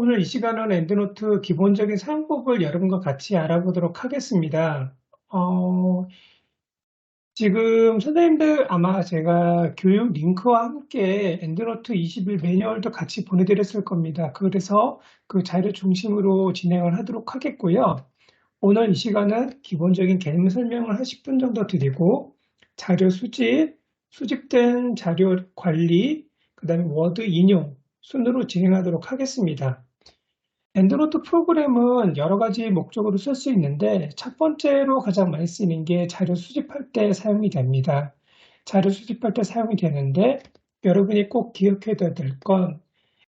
오늘 이 시간은 엔드노트 기본적인 사용법을 여러분과 같이 알아보도록 하겠습니다. 어, 지금 선생님들 아마 제가 교육 링크와 함께 엔드노트 20일 매뉴얼도 같이 보내드렸을 겁니다. 그래서 그 자료 중심으로 진행을 하도록 하겠고요. 오늘 이 시간은 기본적인 개념 설명을 한 10분 정도 드리고 자료 수집, 수집된 자료 관리, 그 다음에 워드 인용 순으로 진행하도록 하겠습니다. 엔드노트 프로그램은 여러 가지 목적으로 쓸 수 있는데 첫 번째로 가장 많이 쓰이는 게 자료 수집할 때 사용이 됩니다. 자료 수집할 때 사용이 되는데 여러분이 꼭 기억해둬야 될 건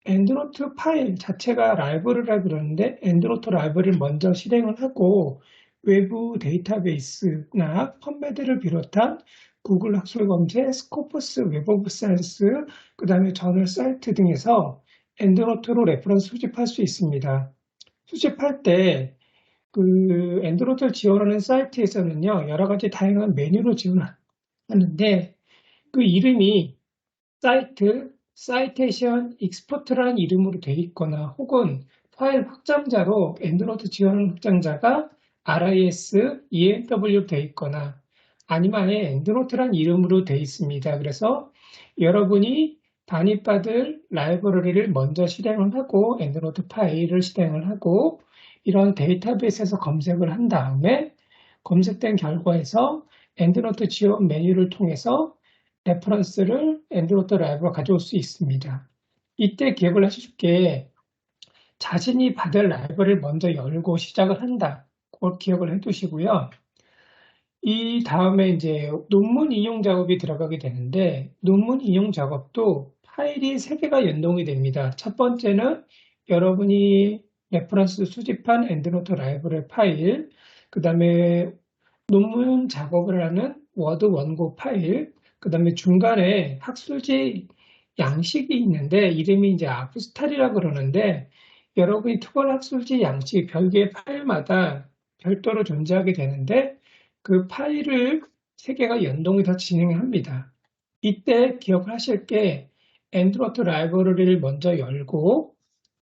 엔드노트 파일 자체가 라이브러리라 그러는데 엔드노트 라이브러리를 먼저 실행을 하고 외부 데이터베이스나 펀메드를 비롯한 구글 학술 검색, 스코퍼스, 웹 오브 사이언스, 그 다음에 저널 사이트 등에서 엔드노트로 레퍼런스 수집할 수 있습니다. 수집할 때 그 엔드노트를 지원하는 사이트에서는요, 여러 가지 다양한 메뉴로 지원하는데 그 이름이 사이트, 사이테이션 익스포트라는 이름으로 되어 있거나 혹은 파일 확장자로 엔드노트 지원 확장자가 RIS, ENW로 되어 있거나 아니면 아예 엔드노트라는 이름으로 되어 있습니다. 그래서 여러분이 반입받을 라이브러리를 먼저 실행을 하고 엔드노트 파일을 실행을 하고 이런 데이터베이스에서 검색을 한 다음에 검색된 결과에서 엔드노트 지원 메뉴를 통해서 레퍼런스를 엔드노트 라이브로 가져올 수 있습니다. 이때 기억을 하실 게 자신이 받을 라이브를 먼저 열고 시작을 한다. 그걸 기억을 해두시고요. 이 다음에 이제 논문 인용 작업이 들어가게 되는데 논문 인용 작업도 파일이 3개가 연동이 됩니다. 첫 번째는 여러분이 레퍼런스 수집한 엔드노트 라이브러리 파일, 그 다음에 논문 작업을 하는 워드 원고 파일, 그 다음에 중간에 학술지 양식이 있는데 이름이 이제 아프스탈이라고 그러는데 여러분이 특별 학술지 양식 별개의 파일마다 별도로 존재하게 되는데 그 파일을 3개가 연동해서 진행합니다. 이때 기억하실 게 엔드노트 라이브러리를 먼저 열고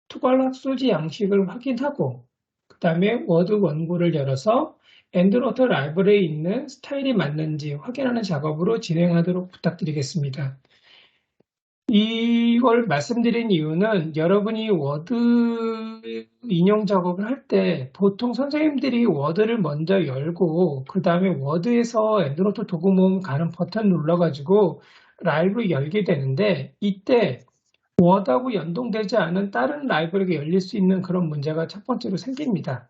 투괄 학술지 양식을 확인하고 그 다음에 워드 원고를 열어서 엔드노트 라이브러리에 있는 스타일이 맞는지 확인하는 작업으로 진행하도록 부탁드리겠습니다. 이걸 말씀드린 이유는 여러분이 워드 인용 작업을 할 때 보통 선생님들이 워드를 먼저 열고 그 다음에 워드에서 엔드노트 도구 모음 가는 버튼 눌러가지고 라이브를 열게 되는데 이때 워드하고 연동되지 않은 다른 라이브러리가 열릴 수 있는 그런 문제가 첫 번째로 생깁니다.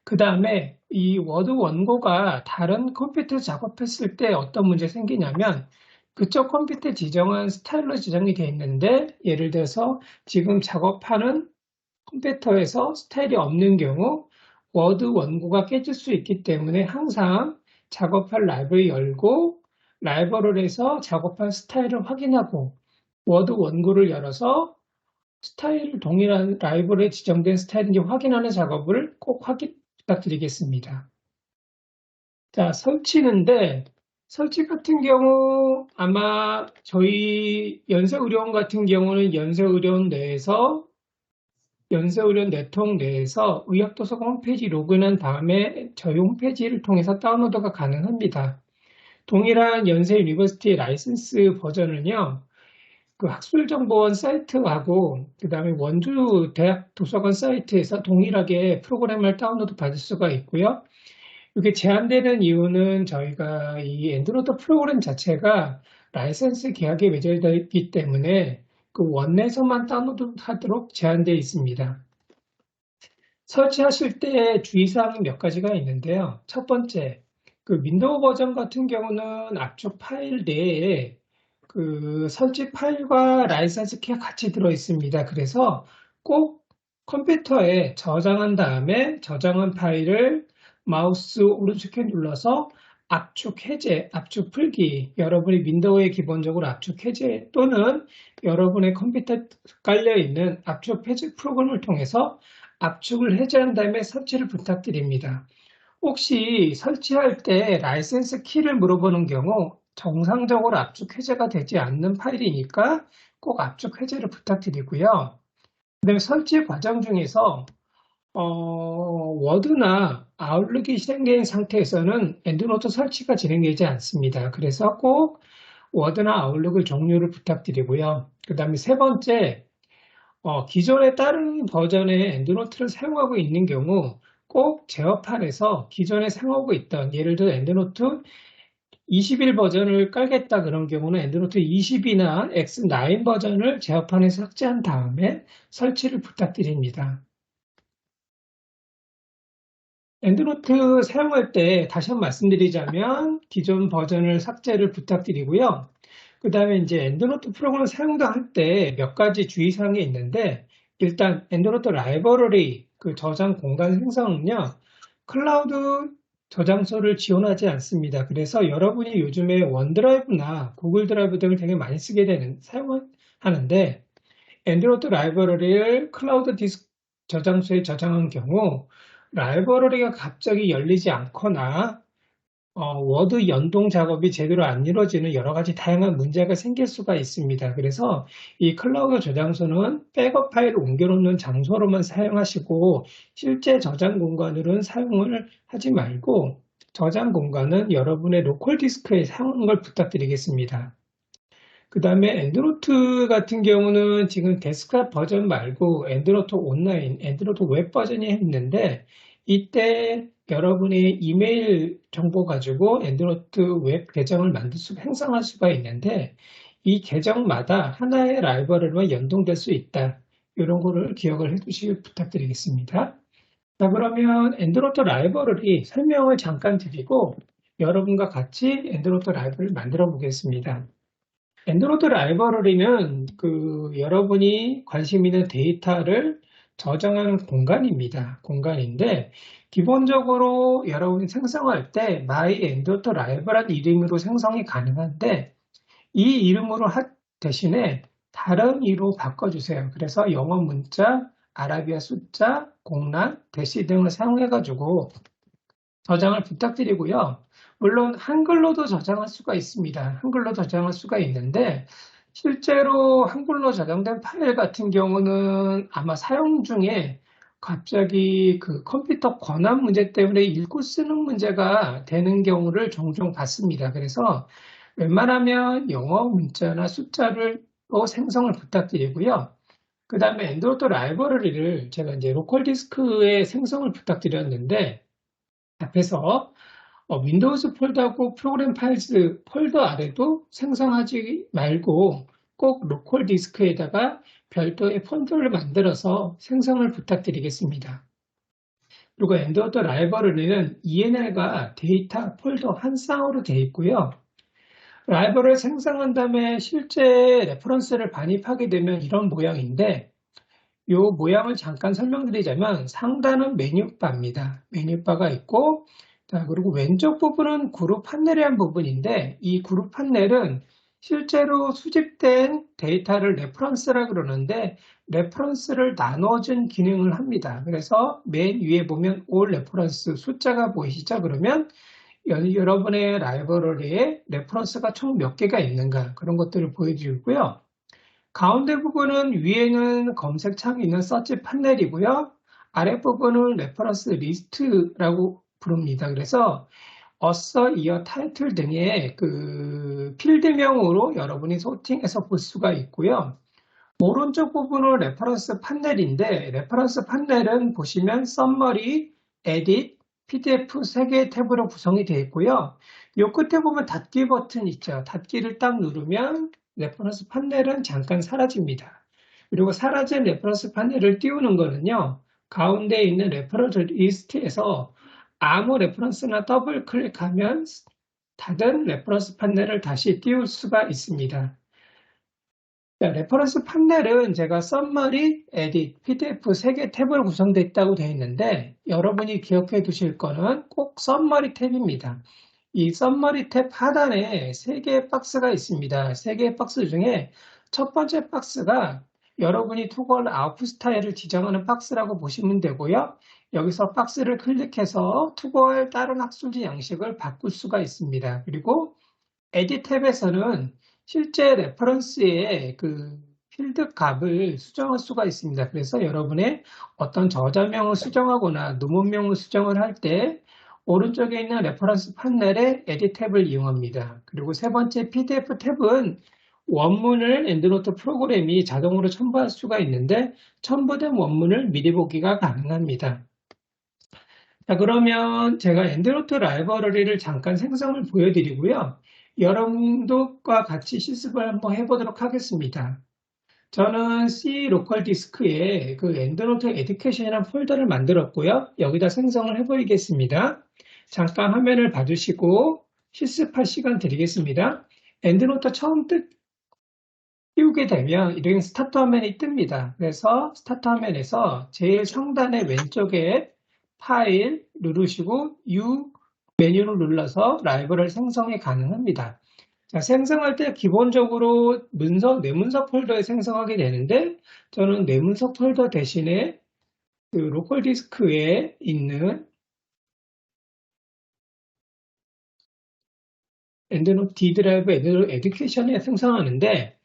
그 다음에 이 워드 원고가 다른 컴퓨터에 작업했을 때 어떤 문제 생기냐면 그쪽 컴퓨터에 지정한 스타일로 지정이 되어 있는데 예를 들어서 지금 작업하는 컴퓨터에서 스타일이 없는 경우 워드 원고가 깨질 수 있기 때문에 항상 작업할 라이브러리 열고 라이브러리에서 작업한 스타일을 확인하고 워드 원고를 열어서 스타일 동일한 라이브러리에 지정된 스타일인지 확인하는 작업을 꼭 부탁드리겠습니다. 자, 설치는데 설치 같은 경우 아마 저희 연세의료원 같은 경우는 연세의료원 네트워크 내에서 의학도서관 홈페이지 로그인한 다음에 저희 홈페이지를 통해서 다운로드가 가능합니다. 동일한 연세 유니버시티 라이센스 버전은요. 그 학술정보원 사이트하고 그 다음에 원주 대학 도서관 사이트에서 동일하게 프로그램을 다운로드 받을 수가 있고요. 이게 제한되는 이유는 저희가 이 엔드노트 프로그램 자체가 라이센스 계약에 맺어져 있기 때문에 그 원내에서만 다운로드 하도록 제한되어 있습니다. 설치하실 때 주의사항이 몇 가지가 있는데요. 첫 번째, 그 윈도우 버전 같은 경우는 압축 파일 내에 그 설치 파일과 라이센스 키가 같이 들어 있습니다. 그래서 꼭 컴퓨터에 저장한 다음에 저장한 파일을 마우스 오른쪽에 눌러서 압축 해제, 압축 풀기, 여러분이 윈도우에 기본적으로 압축 해제 또는 여러분의 컴퓨터에 깔려 있는 압축 해제 프로그램을 통해서 압축을 해제한 다음에 설치를 부탁드립니다. 혹시 설치할 때 라이센스 키를 물어보는 경우 정상적으로 압축 해제가 되지 않는 파일이니까 꼭 압축 해제를 부탁드리고요. 그다음에 설치 과정 중에서 워드나 아웃룩이 실행된 상태에서는 엔드노트 설치가 진행되지 않습니다. 그래서 꼭 워드나 아웃룩을 종료를 부탁드리고요. 그 다음에 세 번째, 기존에 다른 버전의 엔드노트를 사용하고 있는 경우 꼭 제어판에서 기존에 사용하고 있던, 예를 들어 엔드노트 21 버전을 깔겠다 그런 경우는 엔드노트 20이나 X9 버전을 제어판에서 삭제한 다음에 설치를 부탁드립니다. 엔드노트 사용할 때 다시 한번 말씀드리자면 기존 버전을 삭제를 부탁드리고요. 그 다음에 이제 엔드노트 프로그램 사용도 할 때 몇 가지 주의사항이 있는데, 일단 엔드노트 라이브러리 그 저장 공간 생성은요, 클라우드 저장소를 지원하지 않습니다. 그래서 여러분이 요즘에 원드라이브나 구글 드라이브 등을 되게 많이 쓰게 되는, 사용하는데, 엔드노트 라이브러리를 클라우드 디스크 저장소에 저장한 경우 라이브러리가 갑자기 열리지 않거나 워드 연동 작업이 제대로 안 이루어지는 여러 가지 다양한 문제가 생길 수가 있습니다. 그래서 이 클라우드 저장소는 백업 파일을 옮겨놓는 장소로만 사용하시고 실제 저장 공간으로는 사용을 하지 말고 저장 공간은 여러분의 로컬 디스크에 사용하는 걸 부탁드리겠습니다. 그 다음에 엔드노트 같은 경우는 지금 데스크탑 버전 말고 엔드노트 온라인, 엔드노트 웹 버전이 있는데 이때 여러분이 이메일 정보 가지고 엔드노트 웹 계정을 행성할 수가 있는데 이 계정마다 하나의 라이브러리와 연동될 수 있다. 이런 거를 기억을 해두시길 부탁드리겠습니다. 자, 그러면 엔드노트 라이브러리 설명을 잠깐 드리고 여러분과 같이 엔드노트 라이브러리를 만들어 보겠습니다. 엔드노트 라이브러리는 여러분이 관심 있는 데이터를 저장하는 공간입니다. 공간인데 기본적으로 여러분이 생성할 때 my 엔드노트 라이브라는 이름으로 생성이 가능한데 이 이름으로 대신에 다른 이로 바꿔주세요. 그래서 영어 문자, 아라비아 숫자, 공란, 대시 등을 사용해가지고 저장을 부탁드리고요. 물론 한글로도 저장할 수가 있습니다. 한글로 저장할 수가 있는데 실제로 한글로 저장된 파일 같은 경우는 아마 사용 중에 갑자기 그 컴퓨터 권한 문제 때문에 읽고 쓰는 문제가 되는 경우를 종종 봤습니다. 그래서 웬만하면 영어 문자나 숫자를 또 생성을 부탁드리고요. 그 다음에 엔드노트 라이브러리를 제가 이제 로컬 디스크에 생성을 부탁드렸는데 앞에서 윈도우즈 폴더하고 프로그램 파일스 폴더 아래도 생성하지 말고 꼭 로컬 디스크에다가 별도의 폴더를 만들어서 생성을 부탁드리겠습니다. 그리고 엔드노트 라이브러리는 ENL과 데이터 폴더 한 쌍으로 되어 있고요. 라이브러리를 생성한 다음에 실제 레퍼런스를 반입하게 되면 이런 모양인데 이 모양을 잠깐 설명드리자면 상단은 메뉴바입니다. 메뉴바가 있고 자, 그리고 왼쪽 부분은 그룹 판넬이란 부분인데 이 그룹 판넬은 실제로 수집된 데이터를 레퍼런스라 그러는데 레퍼런스를 나눠준 기능을 합니다. 그래서 맨 위에 보면 all 레퍼런스 숫자가 보이시죠? 그러면 여러분의 라이브러리에 레퍼런스가 총 몇 개가 있는가 그런 것들을 보여주고요. 가운데 부분은 위에는 검색창이 있는 서치 판넬이고요. 아랫부분은 레퍼런스 리스트라고 부릅니다. 그래서 어서, 이어, 타이틀 등의 그 필드명으로 여러분이 소팅해서 볼 수가 있고요. 오른쪽 부분은 레퍼런스 판넬인데 레퍼런스 판넬은 보시면 썸머리, 에딧, PDF 3개의 탭으로 구성이 되어 있고요. 이 끝에 보면 닫기 버튼 있죠. 닫기를 딱 누르면 레퍼런스 판넬은 잠깐 사라집니다. 그리고 사라진 레퍼런스 판넬을 띄우는 거는요. 가운데 있는 레퍼런스 리스트에서 아무 레퍼런스나 더블 클릭하면 닫은 레퍼런스 판넬을 다시 띄울 수가 있습니다. 자, 레퍼런스 판넬은 제가 썸머리, 에딧, PDF 3개 탭으로 구성되어 있다고 되어 있는데 여러분이 기억해 두실 거는 꼭 썸머리 탭입니다. 이 썸머리 탭 하단에 3개의 박스가 있습니다. 3개의 박스 중에 첫 번째 박스가 여러분이 토글 아웃풋 스타일을 지정하는 박스라고 보시면 되고요. 여기서 박스를 클릭해서 투고할 다른 학술지 양식을 바꿀 수가 있습니다. 그리고 에딧 탭에서는 실제 레퍼런스의 그 필드 값을 수정할 수가 있습니다. 그래서 여러분의 어떤 저자명을 수정하거나 논문명을 수정을 할 때 오른쪽에 있는 레퍼런스 판넬의 에디 탭을 이용합니다. 그리고 세 번째 PDF 탭은 원문을 엔드노트 프로그램이 자동으로 첨부할 수가 있는데 첨부된 원문을 미리 보기가 가능합니다. 자, 그러면 제가 엔드노트 라이브러리를 잠깐 생성을 보여드리고요. 여러분들과 같이 실습을 한번 해보도록 하겠습니다. 저는 C 로컬 디스크에 그 엔드노트 에듀케이션이라는 폴더를 만들었고요. 여기다 생성을 해보이겠습니다. 잠깐 화면을 봐주시고 실습할 시간 드리겠습니다. 엔드노트 처음 띄우게 되면 이렇게 스타트 화면이 뜹니다. 그래서 스타트 화면에서 제일 상단의 왼쪽에 파일 누르시고 U 메뉴를 눌러서 라이브러리 생성이 가능합니다. 자, 생성할 때 기본적으로 내문서 폴더에 생성하게 되는데 저는 내문서 폴더 대신에 그 로컬 디스크에 있는 엔드노트 D 드라이브 에듀케이션에 생성하는데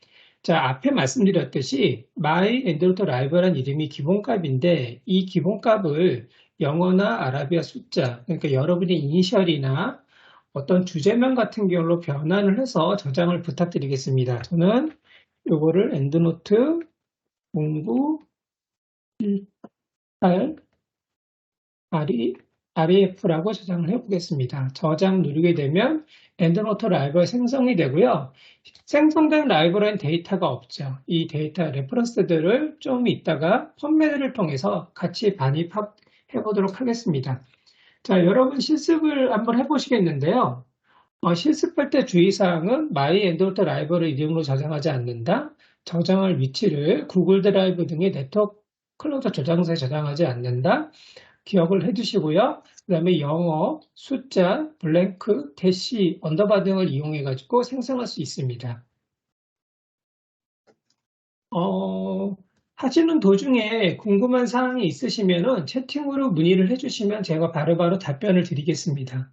자, 앞에 말씀드렸듯이 my 엔드노트 라이브라는 이름이 기본값인데 이 기본값을 영어나 아라비아 숫자, 그러니까 여러분의 이니셜이나 어떤 주제명 같은 경우로 변환을 해서 저장을 부탁드리겠습니다. 저는 요거를 엔드노트 공부 8 REF라고 저장을 해보겠습니다. 저장 누르게 되면 엔드노트 라이브러리 생성이 되고요. 생성된 라이브러리는 데이터가 없죠. 이 데이터 레퍼런스들을 좀 이따가 펀매드를 통해서 같이 반입해 보도록 하겠습니다. 자, 여러분 실습을 한번 해보시겠는데요. 실습할 때 주의사항은 my 엔드노트 라이브러리 이름으로 저장하지 않는다. 저장할 위치를 구글 드라이브 등의 네트워크 클라우드 저장소에 저장하지 않는다. 기억을 해두시고요. 그 다음에 영어, 숫자, 블랭크, 대시, 언더바 등을 이용해 가지고 생성할 수 있습니다. 하시는 도중에 궁금한 사항이 있으시면 채팅으로 문의를 해주시면 제가 바로바로 답변을 드리겠습니다.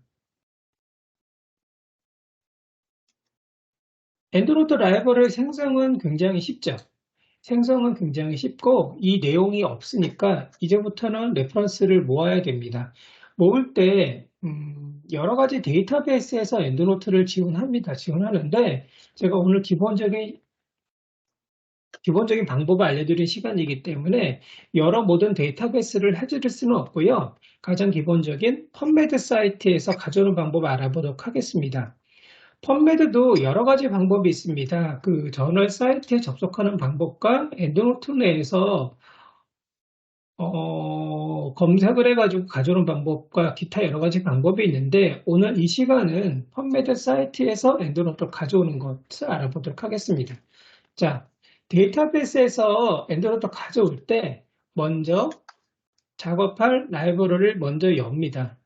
엔드노트 라이브러리 생성은 굉장히 쉽죠. 생성은 굉장히 쉽고 이 내용이 없으니까 이제부터는 레퍼런스를 모아야 됩니다. 모을 때 여러 가지 데이터베이스에서 엔드노트를 지원하는데 제가 오늘 기본적인 방법을 알려드린 시간이기 때문에 여러 모든 데이터베이스를 해드릴 수는 없고요. 가장 기본적인 펀매드 사이트에서 가져오는 방법을 알아보도록 하겠습니다. 펀매드도 여러 가지 방법이 있습니다. 그 저널 사이트에 접속하는 방법과 엔드노트 내에서 검색을 해가지고 가져오는 방법과 기타 여러 가지 방법이 있는데 오늘 이 시간은 펀매드 사이트에서 엔드노트를 가져오는 것을 알아보도록 하겠습니다. 자, 데이터베이스에서 엔드노트 가져올 때 먼저 작업할 라이브러리를 먼저 엽니다.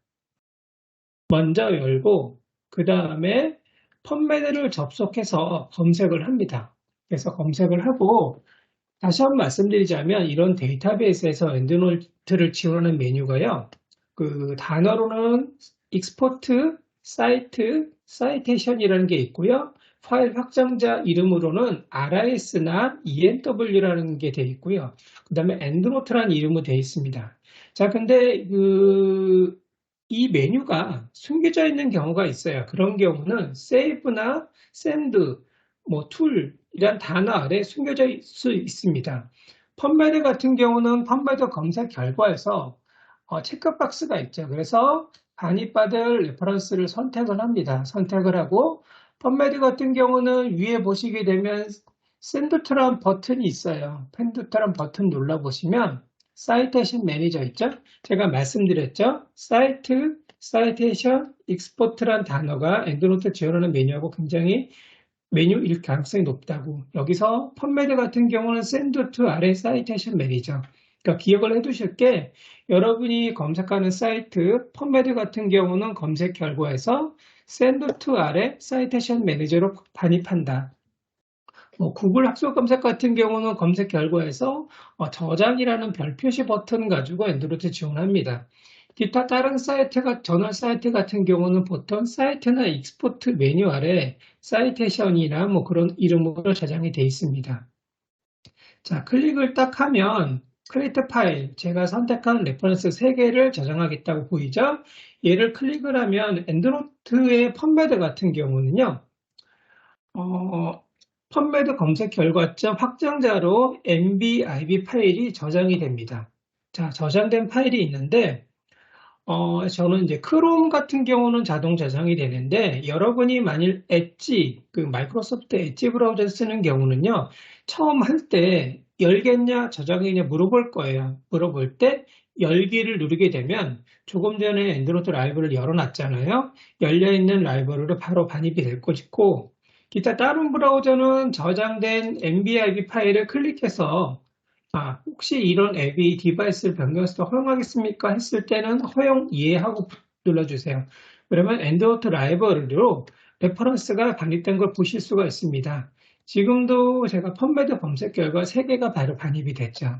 먼저 열고 그 다음에 펀매드를 접속해서 검색을 합니다. 그래서 검색을 하고 다시 한번 말씀드리자면 이런 데이터베이스에서 엔드노트를 지원하는 메뉴가요. 그 단어로는 익스포트, 사이트, 사이테이션이라는 게 있고요. 파일 확장자 이름으로는 RIS나 ENW라는 게 되어 있고요. 그 다음에 엔드노트라는 이름으로 되어 있습니다. 자, 근데 이 메뉴가 숨겨져 있는 경우가 있어요. 그런 경우는 save나 send, tool 이란 단어 아래 숨겨져 있을 수 있습니다. 펀매드 같은 경우는 펀매드 검색 결과에서 체크박스가 있죠. 그래서 반입받을 레퍼런스를 선택을 합니다. 선택을 하고 펀매드 같은 경우는 위에 보시게 되면 샌드트란 버튼이 있어요. 샌드트란 버튼 눌러보시면 사이테이션 매니저 있죠? 제가 말씀드렸죠? 사이트, 사이테이션, 익스포트란 단어가 엔드노트 지원하는 메뉴하고 굉장히 메뉴일 가능성이 높다고. 여기서 펀매드 같은 경우는 샌드 투 아래 사이테이션 매니저. 그러니까 기억을 해두실 게 여러분이 검색하는 사이트 펀매드 같은 경우는 검색 결과에서 샌드 투 아래 사이테이션 매니저로 반입한다. 구글 학술 검색 같은 경우는 검색 결과에서 저장이라는 별 표시 버튼 가지고 엔드노트 지원합니다. 기타 다른 사이트가 저널 사이트 같은 경우는 보통 사이트나 익스포트 메뉴 아래 사이테이션이나 그런 이름으로 저장이 되어 있습니다. 자, 클릭을 딱 하면 크리에이트 파일, 제가 선택한 레퍼런스 3개를 저장하겠다고 보이죠? 얘를 클릭을 하면 엔드노트의 펀매드 같은 경우는요, 펀매드 검색 결과점 확장자로 MBIB 파일이 저장이 됩니다. 자, 저장된 파일이 있는데, 저는 이제 크롬 같은 경우는 자동 저장이 되는데, 여러분이 만일 엣지, 그 마이크로소프트 엣지 브라우저를 쓰는 경우는요, 처음 할 때 열겠냐, 저장이냐 물어볼 거예요. 물어볼 때 열기를 누르게 되면 조금 전에 엔드노트 라이브러리를 열어놨잖아요. 열려있는 라이브러리로 바로 반입이 될 것이고, 기타 다른 브라우저는 저장된 MBIB 파일을 클릭해서 혹시 이런 앱이 디바이스를 변경해서 허용하겠습니까? 했을 때는 허용 이해하고 눌러주세요. 그러면 엔드노트 라이브러리로 레퍼런스가 반입된 걸 보실 수가 있습니다. 지금도 제가 펀매드 검색 결과 3개가 바로 반입이 됐죠.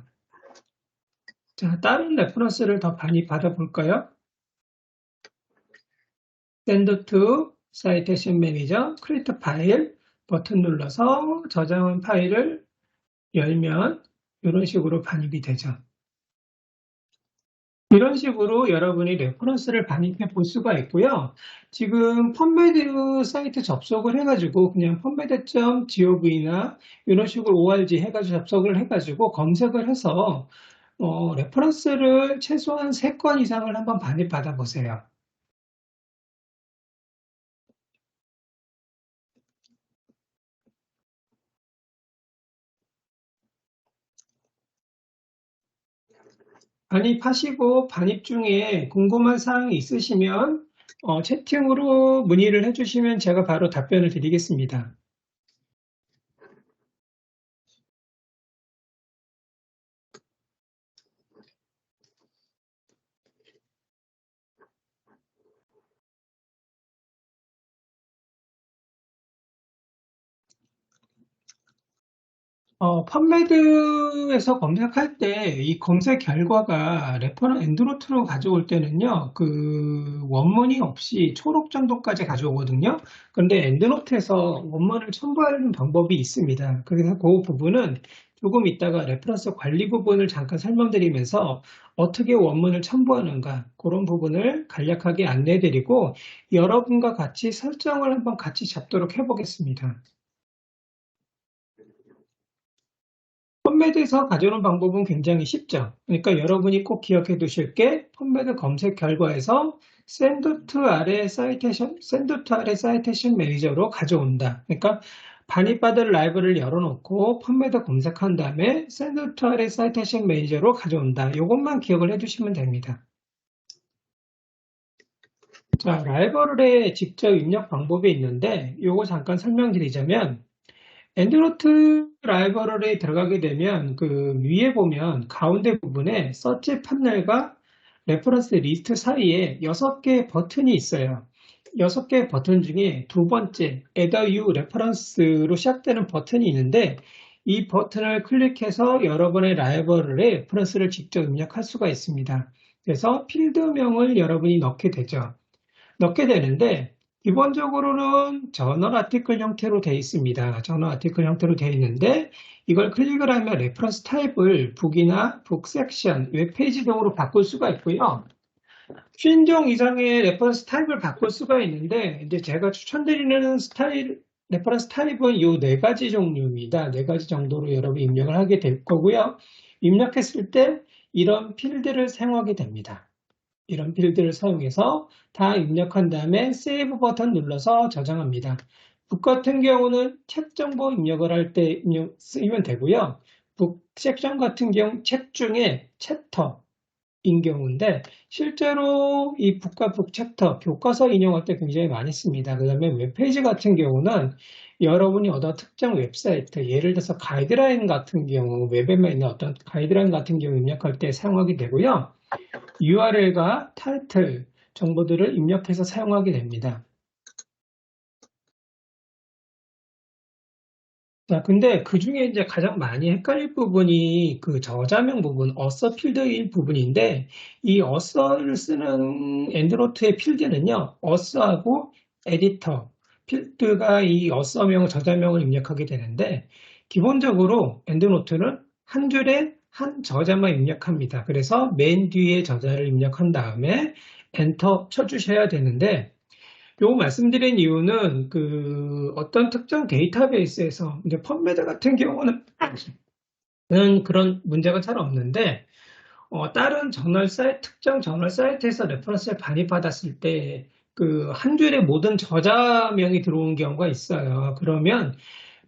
자, 다른 레퍼런스를 더 반입 받아볼까요? Send to Citation Manager, Create 파일 버튼 눌러서 저장한 파일을 열면 이런 식으로 반입이 되죠. 이런 식으로 여러분이 레퍼런스를 반입해 볼 수가 있고요. 지금 펀매드 사이트 접속을 해가지고 그냥 펀매드.gov나 이런 식으로 org 해가지고 접속을 해가지고 검색을 해서 레퍼런스를 최소한 3건 이상을 한번 반입받아 보세요. 반입하시고 반입 중에 궁금한 사항이 있으시면 채팅으로 문의를 해주시면 제가 바로 답변을 드리겠습니다. 펀매드에서 검색할 때 이 검색 결과가 레퍼런 엔드노트로 가져올 때는요, 그 원문이 없이 초록 정도까지 가져오거든요. 그런데 엔드노트에서 원문을 첨부하는 방법이 있습니다. 그래서 그 부분은 조금 이따가 레퍼런스 관리 부분을 잠깐 설명드리면서 어떻게 원문을 첨부하는가 그런 부분을 간략하게 안내드리고 여러분과 같이 설정을 한번 같이 잡도록 해보겠습니다. 펀매드에서 가져오는 방법은 굉장히 쉽죠. 그러니까 여러분이 꼭 기억해 두실 게 펀매드 검색 결과에서 send to 아래 사이테이션 매니저로 가져온다. 그러니까 반입받을 라이브를 열어놓고 펀매드 검색한 다음에 send to 아래 사이테이션 매니저로 가져온다. 이것만 기억을 해두시면 됩니다. 자, 라이브러리에 직접 입력 방법이 있는데 이거 잠깐 설명드리자면 엔드노트 라이브러리에 들어가게 되면 그 위에 보면 가운데 부분에 서치 판넬과 레퍼런스 리스트 사이에 6개의 버튼이 있어요. 6개의 버튼 중에 두 번째 Add a New Reference로 시작되는 버튼이 있는데 이 버튼을 클릭해서 여러분의 라이브러리에 레퍼런스를 직접 입력할 수가 있습니다. 그래서 필드명을 여러분이 넣게 되죠. 넣게 되는데 기본적으로는 저널 아티클 형태로 되어 있습니다. 저널 아티클 형태로 되어 있는데 이걸 클릭을 하면 레퍼런스 타입을 북이나 북 섹션, 웹페이지 등으로 바꿀 수가 있고요. 50종 이상의 레퍼런스 타입을 바꿀 수가 있는데 이제 제가 추천드리는 레퍼런스 타입은 이 4가지 종류입니다. 4가지 정도로 여러분이 입력을 하게 될 거고요. 입력했을 때 이런 필드를 사용하게 됩니다. 이런 필드를 사용해서 다 입력한 다음에 세이브 버튼 눌러서 저장합니다. 북 같은 경우는 책 정보 입력을 할 때 쓰면 되고요. 북 섹션 같은 경우 책 중에 챕터인 경우인데 실제로 이 북과 북 챕터 교과서 인용할 때 굉장히 많이 씁니다. 그 다음에 웹페이지 같은 경우는 여러분이 어떤 특정 웹사이트, 예를 들어서 가이드라인 같은 경우, 웹에만 있는 어떤 가이드라인 같은 경우 입력할 때 사용하게 되고요. URL과 타이틀 정보들을 입력해서 사용하게 됩니다. 자, 근데 그 중에 이제 가장 많이 헷갈릴 부분이 그 저자명 부분, 어서 필드일 부분인데, 이 어서를 쓰는 엔드노트의 필드는요, 어서하고 에디터, 필드가 이 어서명, 저자명을 입력하게 되는데, 기본적으로 엔드노트는 한 줄에 한 저자만 입력합니다. 그래서 맨 뒤에 저자를 입력한 다음에 엔터 쳐주셔야 되는데, 요 말씀드린 이유는 그 어떤 특정 데이터베이스에서 이제 펀메드 같은 경우는 그런 문제가 잘 없는데, 다른 저널 사이트, 특정 저널 사이트에서 레퍼런스를 반입받았을 때 그 한 줄에 모든 저자명이 들어온 경우가 있어요. 그러면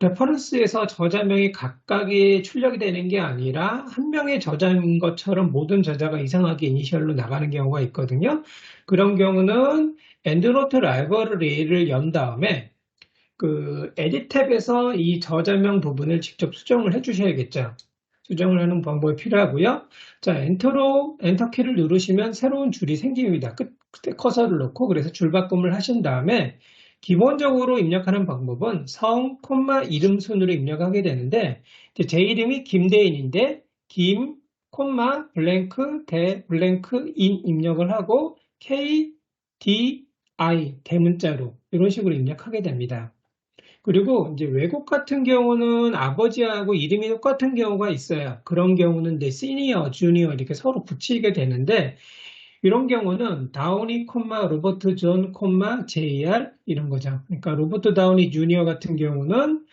레퍼런스에서 저자명이 각각이 출력이 되는 게 아니라 한 명의 저자인 것처럼 모든 저자가 이상하게 이니셜로 나가는 경우가 있거든요. 그런 경우는 엔드노트 라이브러리를 연 다음에 그 에디트 탭에서 이 저자명 부분을 직접 수정을 해 주셔야겠죠. 수정을 하는 방법이 필요하고요. 자, 엔터키를 누르시면 새로운 줄이 생깁니다. 끝에 커서를 놓고 그래서 줄 바꿈을 하신 다음에 기본적으로 입력하는 방법은 성, 콤마, 이름 순으로 입력하게 되는데 제 이름이 김대인인데 김, 콤마, 블랭크, 대, 블랭크, 인 입력을 하고 K, D, I 대문자로 이런 식으로 입력하게 됩니다. 그리고 이제 외국 같은 경우는 아버지하고 이름이 똑같은 경우가 있어요. 그런 경우는 이제 시니어, 주니어 이렇게 서로 붙이게 되는데 이런 경우는 다우니, 로버트 존, JR 이런 거죠. 그러니까 로버트 다우니 주니어 같은 경우는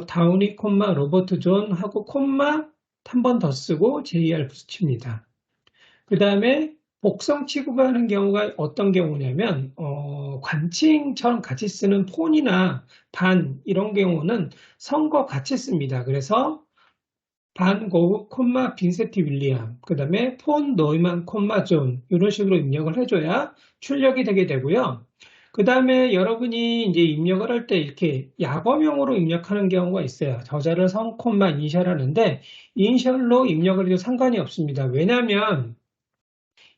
다우니, 로버트 존 하고 한 번 더 쓰고 JR 붙입니다. 그 다음에 복성 취급하는 경우가 어떤 경우냐면 관칭처럼 같이 쓰는 폰이나 반 이런 경우는 성과 같이 씁니다. 그래서 반 고흐 빈세티 윌리엄 그 다음에 폰 노이만 존 이런 식으로 입력을 해줘야 출력이 되게 되고요. 그 다음에 여러분이 이제 입력을 할 때 이렇게 약어명으로 입력하는 경우가 있어요. 저자를 성, 이니셜 하는데 이니셜로 입력을 해도 상관이 없습니다. 왜냐하면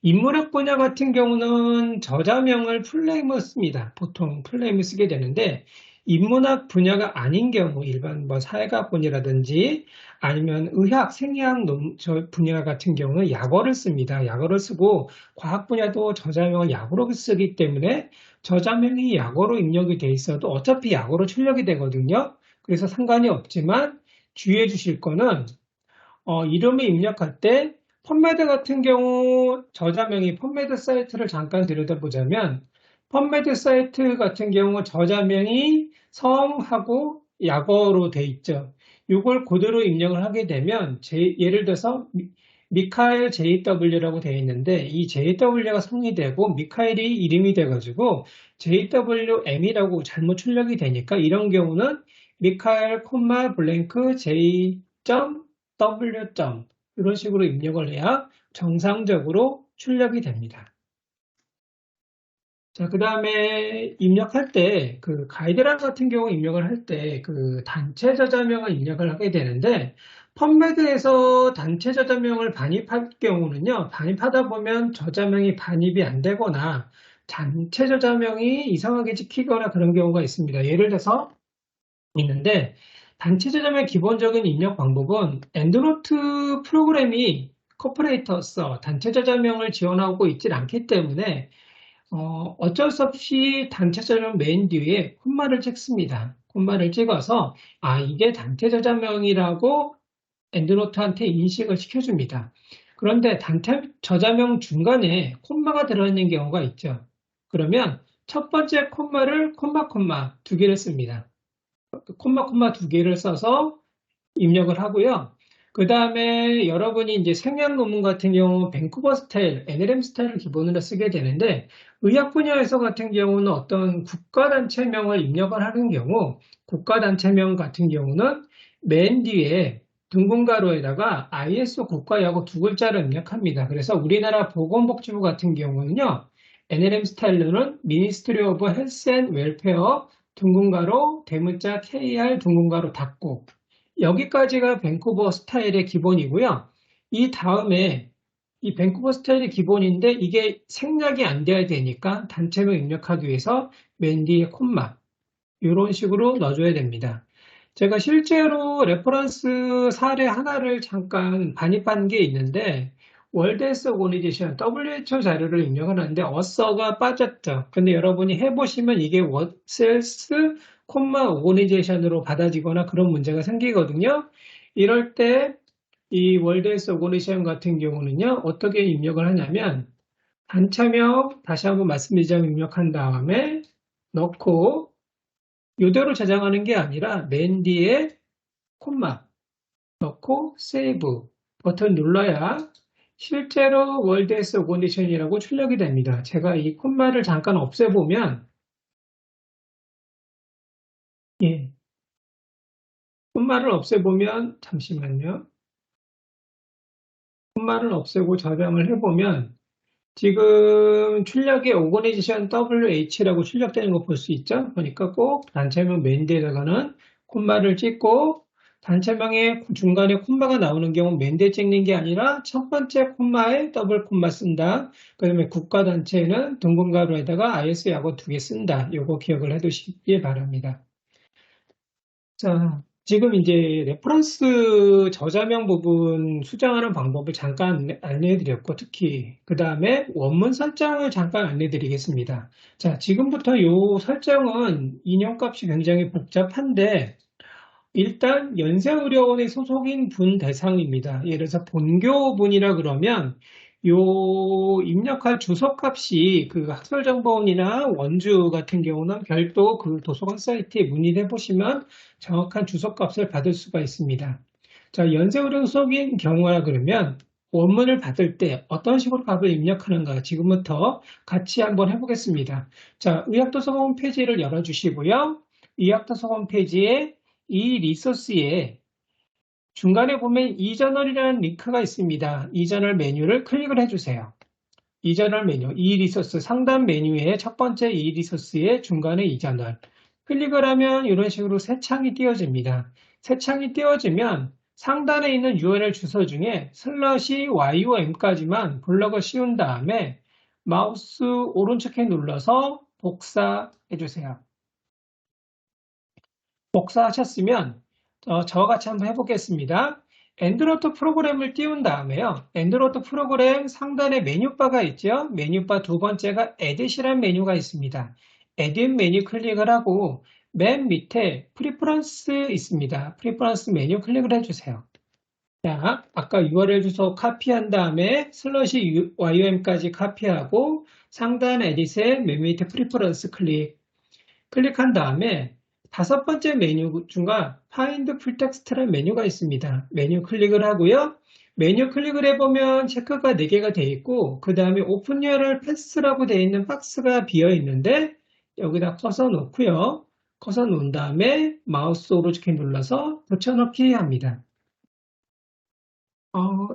인문학 분야 같은 경우는 저자명을 풀네임을 씁니다. 보통 풀네임을 쓰게 되는데 인문학 분야가 아닌 경우 일반 뭐 사회과학분이라든지 아니면 의학, 생리학 분야 같은 경우는 약어를 씁니다. 약어를 쓰고 과학 분야도 저자명을 약어로 쓰기 때문에 저자명이 약어로 입력이 돼 있어도 어차피 약어로 출력이 되거든요. 그래서 상관이 없지만 주의해 주실 거는 이름을 입력할 때 펀메드 같은 경우 저자명이 펀메드 사이트를 잠깐 들여다보자면 펀메드 사이트 같은 경우 저자명이 성하고 약어로 돼 있죠. 이걸 그대로 입력을 하게 되면 예를 들어서 미카엘 JW라고 되어 있는데 이 JW가 성이 되고 미카엘이 이름이 돼가지고 JWM이라고 잘못 출력이 되니까 이런 경우는 미카엘 블랭크 J. W. 이런 식으로 입력을 해야 정상적으로 출력이 됩니다. 자, 그 다음에 입력할 때, 그 가이드라인 같은 경우 입력을 할 때, 그 단체 저자명을 입력을 하게 되는데, 펀메드에서 단체 저자명을 반입할 경우는요, 반입하다 보면 저자명이 반입이 안 되거나, 단체 저자명이 이상하게 찍히거나 그런 경우가 있습니다. 예를 들어서, 있는데, 단체 저자명의 기본적인 입력 방법은 엔드노트 프로그램이 코퍼레이터서 단체 저자명을 지원하고 있지 않기 때문에 어쩔 수 없이 단체 저자명 맨 뒤에 콤마를 찍습니다. 콤마를 찍어서 이게 단체 저자명이라고 엔드노트한테 인식을 시켜줍니다. 그런데 단체 저자명 중간에 콤마가 들어있는 경우가 있죠. 그러면 첫 번째 콤마를 콤마 두 개를 씁니다. 콤마 두 개를 써서 입력을 하고요. 그 다음에 여러분이 이제 생략 논문 같은 경우 밴쿠버 스타일, NLM 스타일을 기본으로 쓰게 되는데 의학 분야에서 같은 경우는 어떤 국가단체명을 입력을 하는 경우 국가단체명 같은 경우는 맨 뒤에 둥근가로에다가 ISO 국가하고 두 글자를 입력합니다. 그래서 우리나라 보건복지부 같은 경우는요. NLM 스타일로는 Ministry of Health and Welfare 둥근가로 대문자 KR 둥근가로 닫고 여기까지가 밴쿠버 스타일의 기본이고요. 이 다음에 이 밴쿠버 스타일이 기본인데 이게 생략이 안 돼야 되니까 단체명 입력하기 위해서 맨 뒤에 콤마 이런 식으로 넣어줘야 됩니다. 제가 실제로 레퍼런스 사례 하나를 잠깐 반입한 게 있는데 월드 헬스 오거니제이션 WHO 자료를 입력하는데 어서가 빠졌죠. 근데 여러분이 해보시면 이게 셀스 오거니제이션으로 받아지거나 그런 문제가 생기거든요. 이럴 때 이 월드에스 오거니션 같은 경우는요, 어떻게 입력을 하냐면, 단체명 다시 한번 말씀드리자면 입력한 다음에 넣고, 이대로 저장하는 게 아니라 맨 뒤에 콤마 넣고 세이브 버튼 눌러야 실제로 월드에스 오거니션이라고 출력이 됩니다. 제가 이 콤마를 잠깐 없애보면, 예, 콤마를 없애보면, 잠시만요. 콤마를 없애고 저장을 해보면, 지금 출력에 오거니제이션 WH라고 출력되는 거 볼 수 있죠? 그러니까 꼭 단체명 맨 뒤에다가는 콤마를 찍고 단체명의 중간에 콤마가 나오는 경우 맨 뒤에 찍는 게 아니라 첫 번째 콤마에 더블 콤마 쓴다. 그 다음에 국가단체는 둥근 가로에다가 IS 약어 2개 쓴다. 요거 기억을 해 두시기 바랍니다. 자, 지금 이제 레퍼런스 저자명 부분 수정하는 방법을 잠깐 안내해 드렸고, 특히 그 다음에 원문 설정을 잠깐 안내해 드리겠습니다. 자, 지금부터 이 설정은 인용값이 굉장히 복잡한데, 일단 연세의료원의 소속인 분 대상입니다. 예를 들어서 본교분이라 그러면 요 입력할 주소값이 그 학설정보원이나 원주 같은 경우는 별도 그 도서관 사이트에 문의해 보시면 정확한 주소값을 받을 수가 있습니다. 자, 연세의료 소속인 경우라 그러면 원문을 받을 때 어떤 식으로 값을 입력하는가 지금부터 같이 한번 해보겠습니다. 자, 의학도서관 홈페이지를 열어주시고요. 의학도서관 홈페이지에 이 리소스에 중간에 보면 이저널이라는 링크가 있습니다. 이저널 메뉴를 클릭을 해주세요. 이저널 메뉴, 이 리소스 상단 메뉴의 첫 번째 이 리소스의 중간에 이저널. 클릭을 하면 이런 식으로 새 창이 띄워집니다. 새 창이 띄워지면 상단에 있는 URL 주소 중에 /YOM까지만 블럭을 씌운 다음에 마우스 오른쪽에 눌러서 복사해주세요. 복사하셨으면 저와 같이 한번 해보겠습니다. 엔드노트 프로그램을 띄운 다음에요. 엔드노트 프로그램 상단에 메뉴바가 있죠. 메뉴바 두 번째가 에딧이라는 메뉴가 있습니다. 에딧 메뉴 클릭을 하고 맨 밑에 프리퍼런스 있습니다. 프리퍼런스 메뉴 클릭을 해주세요. 자, 아까 URL 주소 카피한 다음에 /YOM까지 카피하고 상단 에딧의 맨 밑에 프리퍼런스 클릭한 다음에 다섯 번째 메뉴 중과 Find Full Text라는 메뉴가 있습니다. 메뉴 클릭을 하고요. 메뉴 클릭을 해보면 체크가 4개가 되어 있고 그 다음에 Open URL Pass라고 되어 있는 박스가 비어 있는데 여기다 커서 놓고요. 커서 놓은 다음에 마우스 오른쪽에 눌러서 붙여넣기 합니다.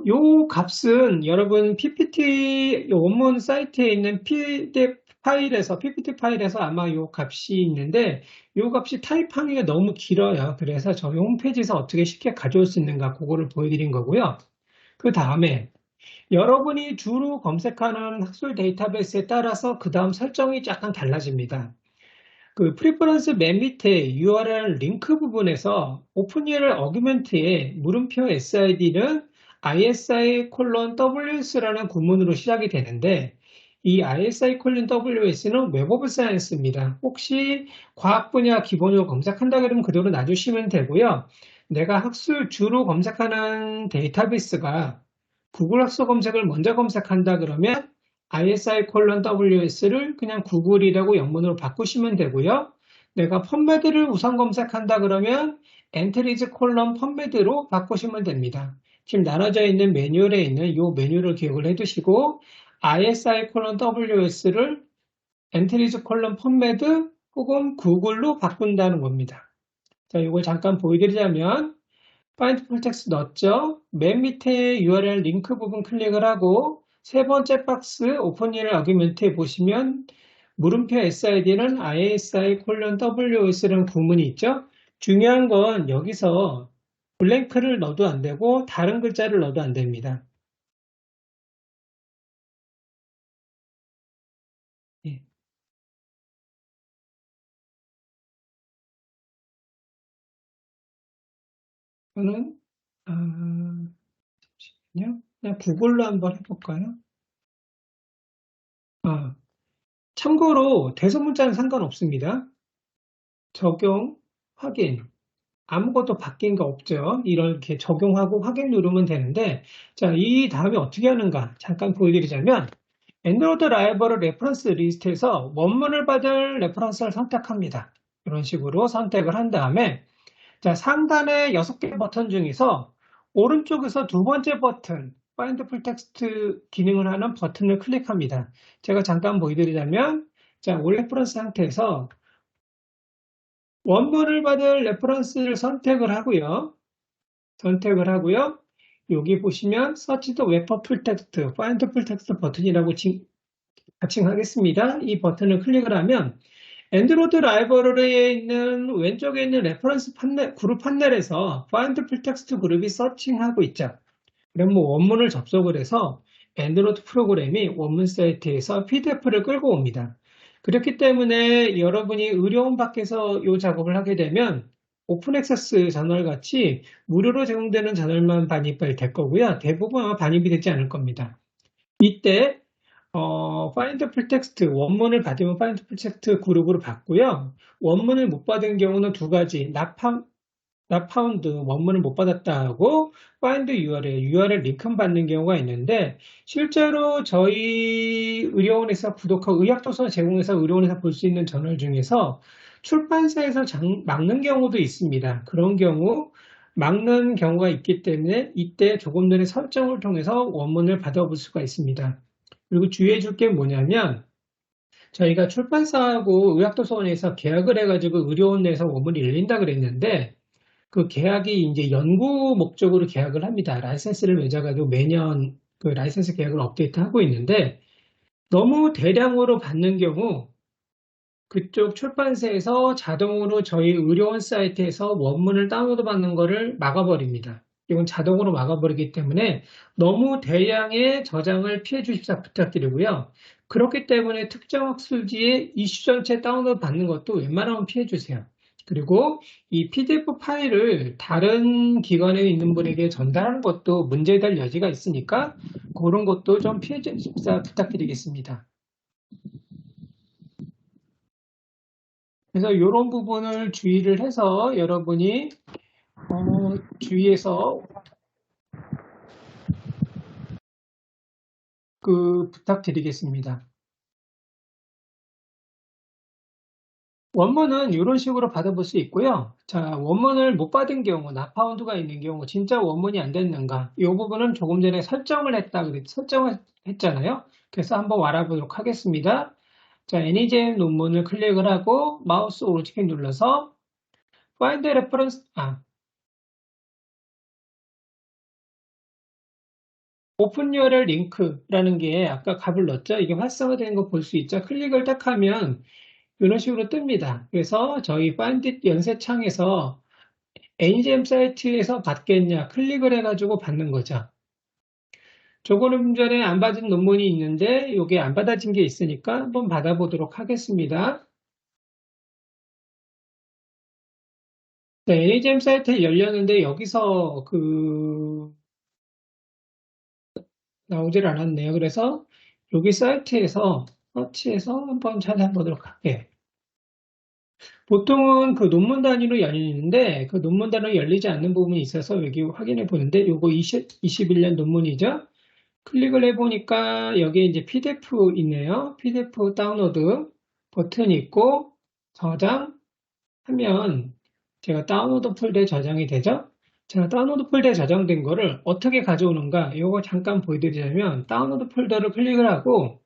요 값은 여러분 PPT 원문 사이트에 있는 PDF 파일에서 PPT 파일에서 아마 요 값이 있는데 요 값이 타입하기가 너무 길어요. 그래서 저희 홈페이지에서 어떻게 쉽게 가져올 수 있는가 그거를 보여드린 거고요. 그 다음에 여러분이 주로 검색하는 학술 데이터베이스에 따라서 그 다음 설정이 약간 달라집니다. 그 프리퍼런스 맨 밑에 URL 링크 부분에서 오픈URL 어규먼트에 물음표 SID는 ISI:WS라는 구문으로 시작이 되는데 이 ISI:WS는 웹 오브 사이언스입니다. 혹시 과학 분야 기본으로 검색한다 그러면 그대로 놔주시면 되고요. 내가 학술 주로 검색하는 데이터베이스가 구글 학술 검색을 먼저 검색한다 그러면 ISI:WS를 그냥 구글이라고 영문으로 바꾸시면 되고요. 내가 펀메드를 우선 검색한다 그러면 엔트리즈 콜럼 펀메드로 바꾸시면 됩니다. 지금 나눠져 있는 매뉴얼에 있는 이 메뉴를 기억을 해두시고 ISI:WS를 엔트리즈 콜럼 펀메드 혹은 구글로 바꾼다는 겁니다. 자, 이걸 잠깐 보여드리자면 Find Full Text 넣었죠? 맨 밑에 URL 링크 부분 클릭을 하고 세 번째 박스 오픈 URL 아규먼트에 보시면 물음표 SID는 ISI:WS라는 구문이 있죠? 중요한 건 여기서 블랭크를 넣어도 안 되고 다른 글자를 넣어도 안 됩니다. 예. 저는 잠시만요. 그냥 구글로 한번 해볼까요? 참고로 대소문자는 상관없습니다. 적용, 확인. 아무것도 바뀐 거 없죠. 이렇게 적용하고 확인 누르면 되는데, 자, 이 다음에 어떻게 하는가 잠깐 보여드리자면, 엔드로이드 라이브러리 레퍼런스 리스트에서 원문을 받을 레퍼런스를 선택합니다. 이런 식으로 선택을 한 다음에, 자, 상단의 6개 버튼 중에서 오른쪽에서 두 번째 버튼, Find Full Text 기능을 하는 버튼을 클릭합니다. 제가 잠깐 보여드리자면, 자, 올 레퍼런스 상태에서 원본을 받을 레퍼런스를 선택을 하고요. 여기 보시면 Search the Web for Full Text, Find Full Text 버튼이라고 가칭하겠습니다. 이 버튼을 클릭을 하면 엔드로이드 라이브러리에 있는 왼쪽에 있는 레퍼런스 판넬, 그룹 판넬에서 Find Full Text 그룹이 서칭하고 있죠. 그럼 뭐 원문을 접속을 해서 엔드로이드 프로그램이 원문 사이트에서 PDF를 끌고 옵니다. 그렇기 때문에 여러분이 의료원 밖에서 이 작업을 하게 되면 오픈 액세스 저널 같이 무료로 제공되는 저널만 반입이 될 거고요. 대부분 아마 반입이 되지 않을 겁니다. 이때 Find Full Text 원문을 받으면 Find Full Text 그룹으로 받고요. 원문을 못 받은 경우는 두 가지, not found 원문을 못 받았다 하고 find URL 링크 받는 경우가 있는데 실제로 저희 의료원에서 구독하고 의학도서 제공해서 의료원에서 볼 수 있는 저널 중에서 출판사에서 막는 경우도 있습니다. 그런 경우 막는 경우가 있기 때문에 이때 조금 전에 설정을 통해서 원문을 받아볼 수가 있습니다. 그리고 주의해 줄 게 뭐냐면 저희가 출판사하고 의학도서원에서 계약을 해가지고 의료원 내에서 원문이 열린다 그랬는데 그 계약이 이제 연구 목적으로 계약을 합니다. 라이센스를 맺어가지고 매년 그 라이센스 계약을 업데이트하고 있는데 너무 대량으로 받는 경우 그쪽 출판사에서 자동으로 저희 의료원 사이트에서 원문을 다운로드 받는 거를 막아버립니다. 이건 자동으로 막아버리기 때문에 너무 대량의 저장을 피해 주십사 부탁드리고요. 그렇기 때문에 특정 학술지의 이슈 전체 다운로드 받는 것도 웬만하면 피해 주세요. 그리고 이 PDF 파일을 다른 기관에 있는 분에게 전달하는 것도 문제될 여지가 있으니까 그런 것도 좀 피해 주십사 부탁드리겠습니다. 그래서 이런 부분을 주의를 해서 여러분이 주의해서 부탁드리겠습니다. 원문은 이런 식으로 받아볼 수 있고요. 자, 원문을 못 받은 경우, 나파운드가 있는 경우, 진짜 원문이 안 됐는가? 이 부분은 조금 전에 설정을 했잖아요. 그래서 한번 알아보도록 하겠습니다. 자, NEJM 논문을 클릭을 하고 마우스 오른쪽에 눌러서 Find Reference, 오픈 URL 링크라는 게 아까 값을 넣었죠? 이게 활성화되는 거 볼 수 있죠? 클릭을 딱 하면 이런 식으로 뜹니다. 그래서 저희 Find 연세 창에서 NGM 사이트에서 받겠냐 클릭을 해가지고 받는 거죠. 조금 전에 안 받은 논문이 있는데 이게 안 받아진 게 있으니까 한번 받아보도록 하겠습니다. 네, NGM 사이트에 열렸는데 여기서 나오질 않았네요. 그래서 여기 사이트에서 서치해서 한번 찾아보도록 할게요. 보통은 그 논문 단위로 열리는데 그 논문 단위로 열리지 않는 부분이 있어서 여기 확인해 보는데 요거 21년 논문이죠. 클릭을 해보니까 여기 이제 PDF 있네요. PDF 다운로드 버튼이 있고 저장하면 제가 다운로드 폴더에 저장이 되죠. 제가 다운로드 폴더에 저장된 거를 어떻게 가져오는가 이거 잠깐 보여드리자면 다운로드 폴더를 클릭을 하고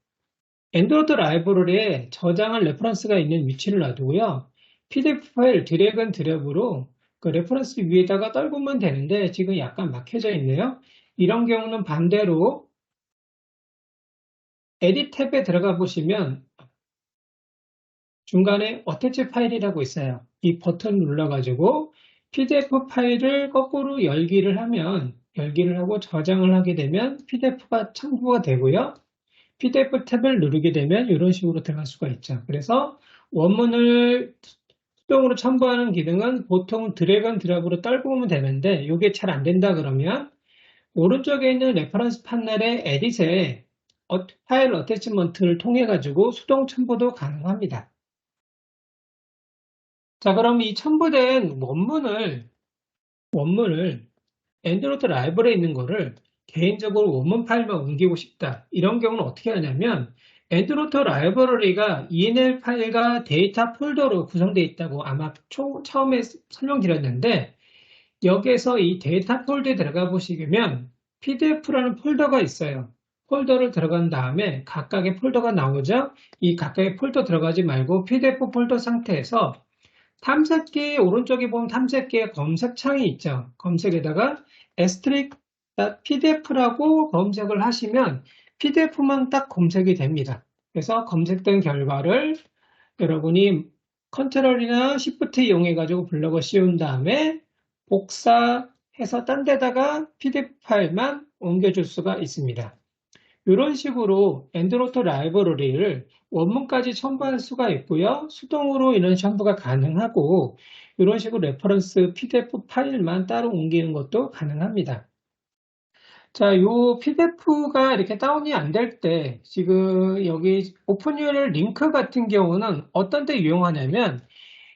엔드로이드 라이브러리에 저장할 레퍼런스가 있는 위치를 놔두고요. PDF 파일 드래그 앤 드롭으로 그 레퍼런스 위에다가 떨구면 되는데 지금 약간 막혀져 있네요. 이런 경우는 반대로 에딧 탭에 들어가 보시면 중간에 어태치 파일이라고 있어요. 이 버튼 눌러가지고 PDF 파일을 거꾸로 열기를 하고 저장을 하게 되면 PDF가 첨부가 되고요. PDF 탭을 누르게 되면 이런 식으로 들어갈 수가 있죠. 그래서 원문을 수동으로 첨부하는 기능은 보통 드래그 앤 드롭으로 떨구면 되는데 이게 잘 안 된다 그러면 오른쪽에 있는 레퍼런스 판넬의 에딧에 파일 어태치먼트를 통해 가지고 수동 첨부도 가능합니다. 자, 그럼 이 첨부된 원문을 원문을 엔드노트 라이브러리에 있는 거를 개인적으로 원문 파일만 옮기고 싶다. 이런 경우는 어떻게 하냐면 엔드노트 라이브러리가 ENL 파일과 데이터 폴더로 구성되어 있다고 아마 처음에 설명드렸는데 여기에서 이 데이터 폴더에 들어가 보시면 PDF라는 폴더가 있어요. 폴더를 들어간 다음에 각각의 폴더가 나오죠. 이 각각의 폴더 들어가지 말고 PDF 폴더 상태에서 탐색기 오른쪽에 보면 탐색기의 검색창이 있죠. 검색에다가 asterisk.pdf라고 검색을 하시면 PDF만 딱 검색이 됩니다. 그래서 검색된 결과를 여러분이 컨트롤이나 Shift 이용해 가지고 블럭을 씌운 다음에 복사해서 딴 데다가 PDF 파일만 옮겨줄 수가 있습니다. 이런 식으로 엔드노트 라이브러리를 원문까지 첨부할 수가 있고요. 수동으로 이런 첨부가 가능하고 이런 식으로 레퍼런스 PDF 파일만 따로 옮기는 것도 가능합니다. 자, 요 PDF가 이렇게 다운이 안 될 때 지금 여기 오픈 URL 링크 같은 경우는 어떤 때 유용하냐면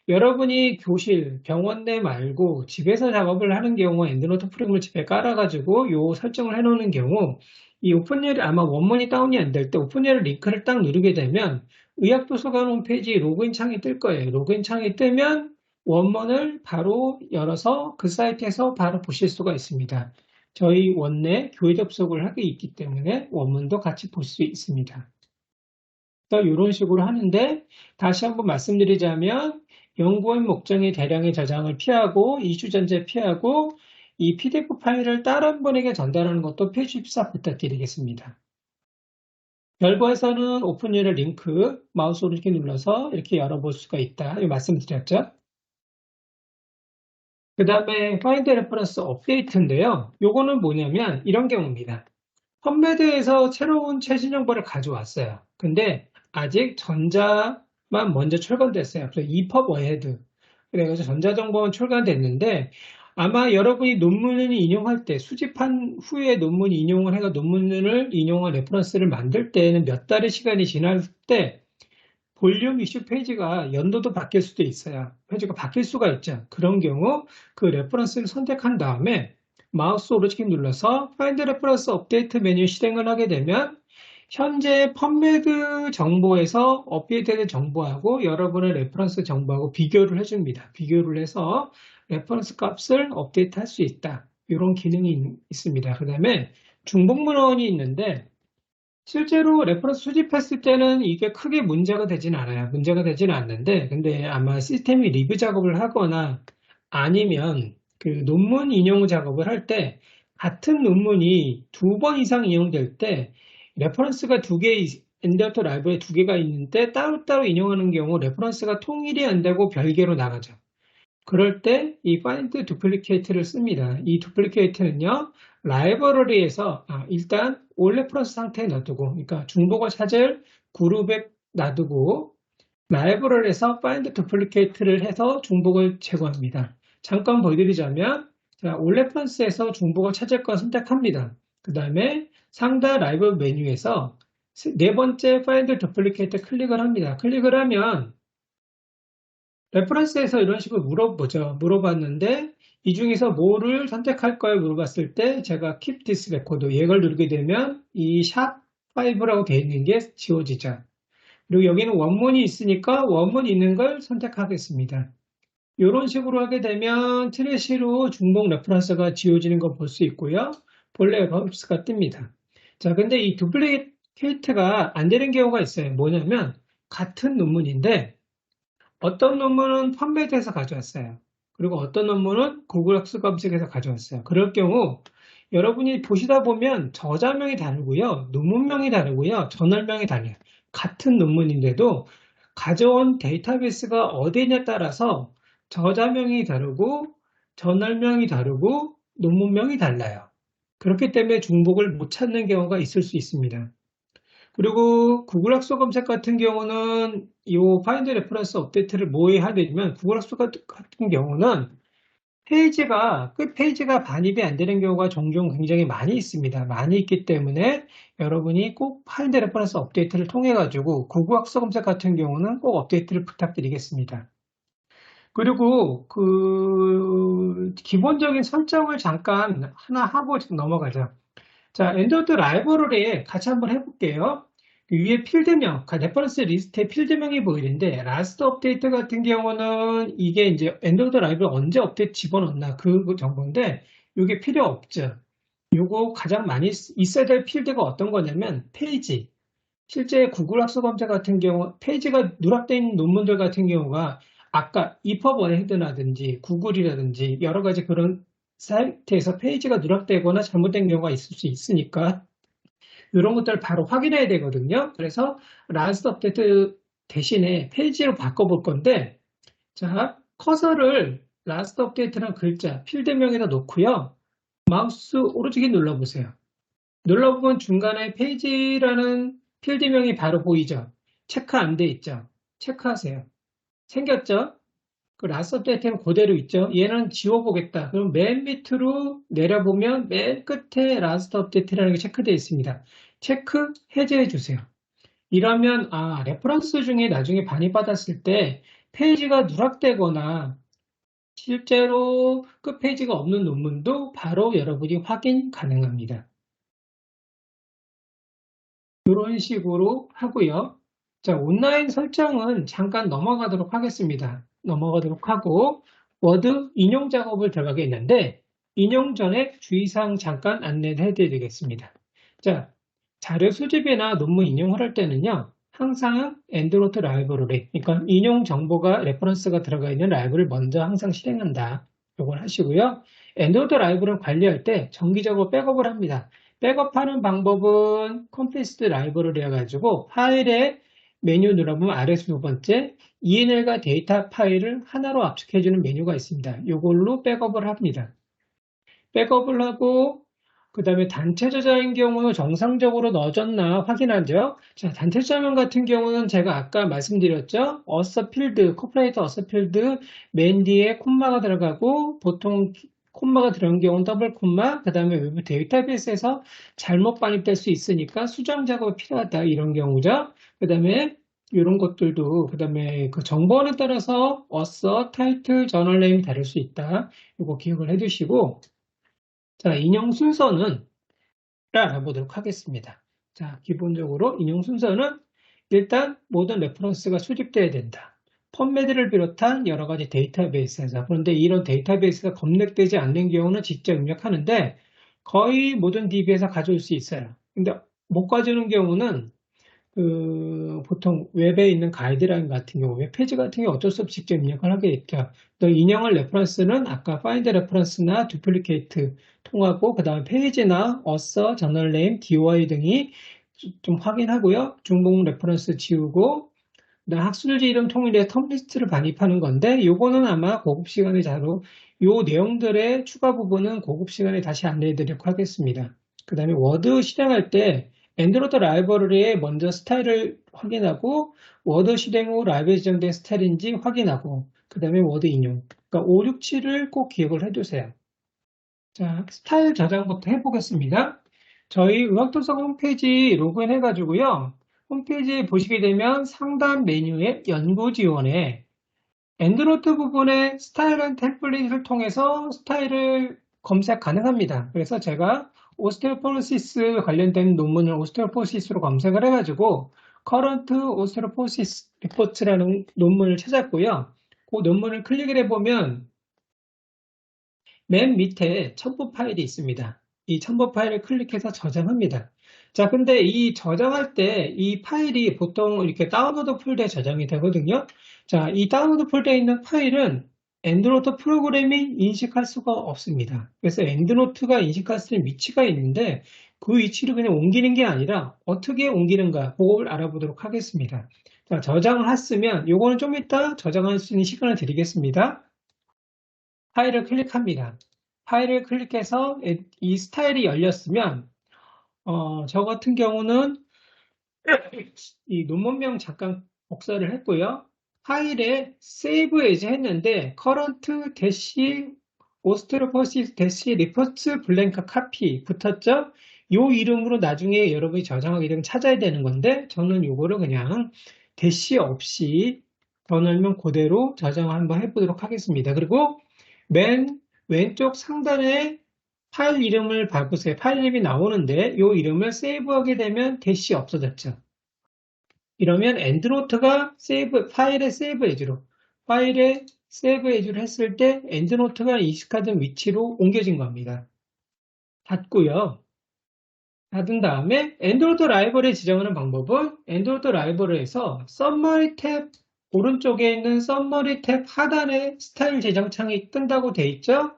여러분이 교실, 병원 내 말고 집에서 작업을 하는 경우 엔드노트 프레임을 집에 깔아가지고 요 설정을 해놓는 경우 이 오픈URL 아마 원문이 다운이 안 될 때 오픈URL 링크를 딱 누르게 되면 의학도서관 홈페이지 로그인 창이 뜰 거예요. 로그인 창이 뜨면 원문을 바로 열어서 그 사이트에서 바로 보실 수가 있습니다. 저희 원내 교회 접속을 하게 있기 때문에 원문도 같이 볼 수 있습니다. 이런 식으로 하는데 다시 한번 말씀드리자면 연구원 목적의 대량의 저장을 피하고 이슈 전제 피하고 이 PDF 파일을 다른 분에게 전달하는 것도 피해주십사 부탁드리겠습니다. 결과에서는 오픈 URL 링크 마우스 오른쪽 눌러서 이렇게 열어볼 수가 있다. 이 말씀드렸죠. 그 다음에 Find Reference 업데이트인데요. 요거는 뭐냐면 이런 경우입니다. 펀메드에서 새로운 최신 정보를 가져왔어요. 근데 아직 전자만 먼저 출간됐어요. 그래서 EPUB ahead. 그래서 전자정보만 출간됐는데 아마 여러분이 논문을 인용할 때 수집한 후에 논문 인용을 해서 논문을 인용한 레퍼런스를 만들 때에는 몇 달의 시간이 지날 때 볼륨 이슈 페이지가 연도도 바뀔 수도 있어요. 페이지가 바뀔 수가 있죠. 그런 경우 그 레퍼런스를 선택한 다음에 마우스 오른쪽 눌러서 Find Reference Update 메뉴 실행을 하게 되면 현재 펀메드 정보에서 업데이트된 정보하고 여러분의 레퍼런스 정보하고 비교를 해줍니다. 비교를 해서 레퍼런스 값을 업데이트 할 수 있다. 이런 기능이 있습니다. 그 다음에 중복문헌이 있는데 실제로 레퍼런스 수집했을 때는 이게 크게 문제가 되진 않아요. 문제가 되진 않는데, 근데 아마 시스템이 리뷰 작업을 하거나 아니면 그 논문 인용 작업을 할 때 같은 논문이 2번 이상 인용될 때 레퍼런스가 엔드노트 라이브에 2개가 있는데 따로따로 인용하는 경우 레퍼런스가 통일이 안 되고 별개로 나가죠. 그럴 때 이 find duplicate를 씁니다. 이 duplicate는요, 라이브러리에서 일단 올 레퍼런스 상태에 놔두고, 그러니까 중복을 찾을 그룹에 놔두고 라이브러리에서 find duplicate를 해서 중복을 제거합니다. 잠깐 보여드리자면 올 레퍼런스에서 중복을 찾을 거 선택합니다. 그 다음에 상다 라이브 메뉴에서 네 번째 find duplicate 클릭을 합니다. 클릭을 하면 레퍼런스에서 이런 식으로 물어보죠. 물어봤는데 이 중에서 뭐를 선택할까요? 물어봤을 때 제가 keep this record 이걸 누르게 되면 이 샵 5라고 되어 있는 게 지워지죠. 그리고 여기는 원문이 있으니까 원문 있는 걸 선택하겠습니다. 이런 식으로 하게 되면 트래시로 중복 레퍼런스가 지워지는 거 볼 수 있고요. 본래 레퍼런스가 뜹니다. 자, 근데 이 두플리케이트가 안 되는 경우가 있어요. 뭐냐면 같은 논문인데 어떤 논문은 펀메드에서 가져왔어요. 그리고 어떤 논문은 구글 학술 검색에서 가져왔어요. 그럴 경우 여러분이 보시다 보면 저자명이 다르고요. 논문명이 다르고요. 저널명이 달라요. 같은 논문인데도 가져온 데이터베이스가 어디냐에 따라서 저자명이 다르고 저널명이 다르고 논문명이 달라요. 그렇기 때문에 중복을 못 찾는 경우가 있을 수 있습니다. 그리고 구글 학술 검색 같은 경우는 이 파인드 레퍼런스 업데이트를 뭐에 하려면 구글 학술 같은 경우는 끝 페이지가 반입이 안 되는 경우가 종종 굉장히 많이 있습니다. 많이 있기 때문에 여러분이 꼭 파인드 레퍼런스 업데이트를 통해 가지고 구글 학술 검색 같은 경우는 꼭 업데이트를 부탁드리겠습니다. 그리고 기본적인 설정을 잠깐 하나 하고 지금 넘어가자. 자, 엔드로이드 라이브러리에 같이 한번 해볼게요. 위에 필드명, 레퍼런스 리스트의 필드명이 보이는데, 라스트 업데이트 같은 경우는 이게 이제 엔드로이드 라이브러리 언제 업데이트 집어넣나 그 정보인데, 이게 필요 없죠. 요거 가장 많이 있어야 될 필드가 어떤 거냐면, 페이지. 실제 구글 학습 검색 같은 경우, 페이지가 누락되어 있는 논문들 같은 경우가 아까 EPUB 헤드라든지 구글이라든지 여러 가지 그런 사이트에서 페이지가 누락되거나 잘못된 경우가 있을 수 있으니까 이런 것들을 바로 확인해야 되거든요. 그래서 라스트 업데이트 대신에 페이지로 바꿔볼 건데, 자, 커서를 라스트 업데이트란 글자, 필드명에다 놓고요. 마우스 오른쪽에 눌러보세요. 눌러보면 중간에 페이지라는 필드명이 바로 보이죠? 체크 안 돼 있죠? 체크하세요. 생겼죠? 그 라스트 업데이트는 그대로 있죠? 얘는 지워보겠다. 그럼 맨 밑으로 내려보면 맨 끝에 라스트 업데이트라는 게 체크되어 있습니다. 체크 해제해 주세요. 이러면 레퍼런스 중에 나중에 반입받았을 때 페이지가 누락되거나 실제로 끝 페이지가 없는 논문도 바로 여러분이 확인 가능합니다. 이런 식으로 하고요. 자, 온라인 설정은 잠깐 넘어가도록 하겠습니다. 넘어가도록 하고 워드 인용 작업을 들어가게 있는데 인용 전에 주의사항 잠깐 안내를 해드리겠습니다. 자, 자료 수집이나 논문 인용을 할 때는요. 항상 엔드노트 라이브러리, 그러니까 인용 정보가 레퍼런스가 들어가 있는 라이브를 먼저 항상 실행한다. 이걸 하시고요. 엔드노트 라이브를 관리할 때 정기적으로 백업을 합니다. 백업하는 방법은 컴프레스드 라이브러리 해가지고 파일에 메뉴 눌러보면 아래서 두 번째 ENL과 데이터 파일을 하나로 압축해주는 메뉴가 있습니다. 이걸로 백업을 합니다. 백업을 하고 그 다음에 단체 저장인 경우는 정상적으로 넣어졌나 확인하죠. 자, 단체 저장 같은 경우는 제가 아까 말씀드렸죠. 어서 필드, 코퍼레이터 어서 필드 맨 뒤에 콤마가 들어가고 보통 콤마가 들어간 경우는 더블 콤마, 그 다음에 외부 데이터베이스에서 잘못 반입될 수 있으니까 수정 작업이 필요하다 이런 경우죠. 그 다음에 이런 것들도 그 다음에 그 정보원에 따라서 어서, 타이틀, 저널 네임이 다를 수 있다. 이거 기억을 해두시고 자, 인용 순서는 알아보도록 하겠습니다. 자, 기본적으로 인용 순서는 일단 모든 레퍼런스가 수집돼야 된다. 펀메드를 비롯한 여러 가지 데이터베이스에서. 그런데 이런 데이터베이스가 검색되지 않는 경우는 직접 입력하는데 거의 모든 DB에서 가져올 수 있어요. 근데 못 가져오는 경우는 보통 웹에 있는 가이드라인 같은 경우, 웹페이지 같은 경우 어쩔 수 없이 직접 입력을 하게 있죠. 또 인용할 레퍼런스는 아까 find 레퍼런스나 duplicate 통하고, 그 다음에 페이지나 author, journal name, DOI 등이 좀 확인하고요. 중복 레퍼런스 지우고, 학술지 이름 통일해 텀리스트를 반입하는 건데, 요거는 아마 고급 시간에 요 내용들의 추가 부분은 고급 시간에 다시 안내해 드리도록 하겠습니다. 그 다음에 워드 실행할 때 엔드로이드 라이브러리에 먼저 스타일을 확인하고 워드 실행 후 라이브에 지정된 스타일인지 확인하고 그 다음에 워드 인용. 그러니까 5, 6, 7을 꼭 기억을 해두세요. 자, 스타일 저장부터 해보겠습니다. 저희 의학도서관 홈페이지 로그인 해가지고요. 홈페이지에 보시게 되면 상단 메뉴에 연구 지원에 엔드노트 부분에 스타일 앤 템플릿을 통해서 스타일을 검색 가능합니다. 그래서 제가 오스테오포로시스 관련된 논문을 오스테오포로시스로 검색을 해가지고 커런트 오스테오포로시스 리포트라는 논문을 찾았고요. 그 논문을 클릭을 해보면 맨 밑에 첨부 파일이 있습니다. 이 첨부 파일을 클릭해서 저장합니다. 자, 근데 이 저장할 때 이 파일이 보통 이렇게 다운로드 폴더에 저장이 되거든요. 자, 이 다운로드 폴더에 있는 파일은 엔드노트 프로그램이 인식할 수가 없습니다. 그래서 엔드노트가 인식할 수 있는 위치가 있는데 그 위치를 그냥 옮기는 게 아니라 어떻게 옮기는가 그걸 알아보도록 하겠습니다. 자, 저장을 했으면 요거는 좀 이따 저장할 수 있는 시간을 드리겠습니다. 파일을 클릭합니다. 파일을 클릭해서 이 스타일이 열렸으면 저 같은 경우는 이 논문명 잠깐 복사를 했고요. 파일에 save as 했는데 current 대시 오스테로포시스 대시 리퍼스 블랭크 카피 붙었죠? 요 이름으로 나중에 여러분이 저장하게 되면 찾아야 되는 건데 저는 요거를 그냥 대시 없이 전원명 그대로 저장을 한번 해보도록 하겠습니다. 그리고 맨 왼쪽 상단에 파일 이름을 밟으세요. 파일 이름이 나오는데 이 이름을 세이브하게 되면 대시 없어졌죠. 이러면 엔드노트가 파일에 세이브 에즈로 했을 때 엔드노트가 인식하던 위치로 옮겨진 겁니다. 닫고요. 닫은 다음에 엔드노트 라이브러리 지정하는 방법은 엔드노트 라이브러리에서 서머리 탭 오른쪽에 있는 서머리 탭 하단에 스타일 지정창이 뜬다고 돼 있죠?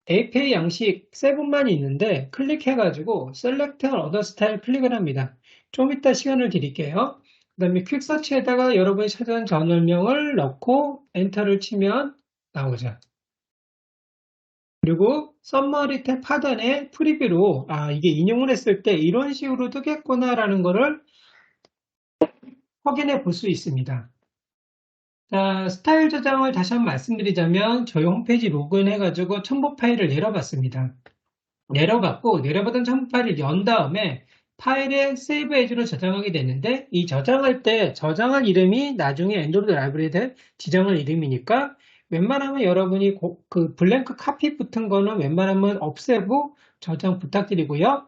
APA 양식 7만 있는데 클릭해가지고 Select Other Style 클릭을 합니다. 좀 이따 시간을 드릴게요. 그 다음에 퀵서치에다가 여러분이 찾은 전원명을 넣고 엔터를 치면 나오죠. 그리고 썸머리 탭 하단에 프리뷰로 이게 인용을 했을 때 이런 식으로 뜨겠구나 라는 거를 확인해 볼 수 있습니다. 자, 스타일 저장을 다시 한번 말씀드리자면 저희 홈페이지 로그인 해가지고 첨부 파일을 내려봤습니다. 내려받은 첨부 파일을 연 다음에 파일에 세이브 에즈로 저장하게 되는데 이 저장할 때 저장할 이름이 나중에 엔드로이드 라이브러리에 지정할 이름이니까 웬만하면 여러분이 그 블랭크 카피 붙은 거는 웬만하면 없애고 저장 부탁드리고요.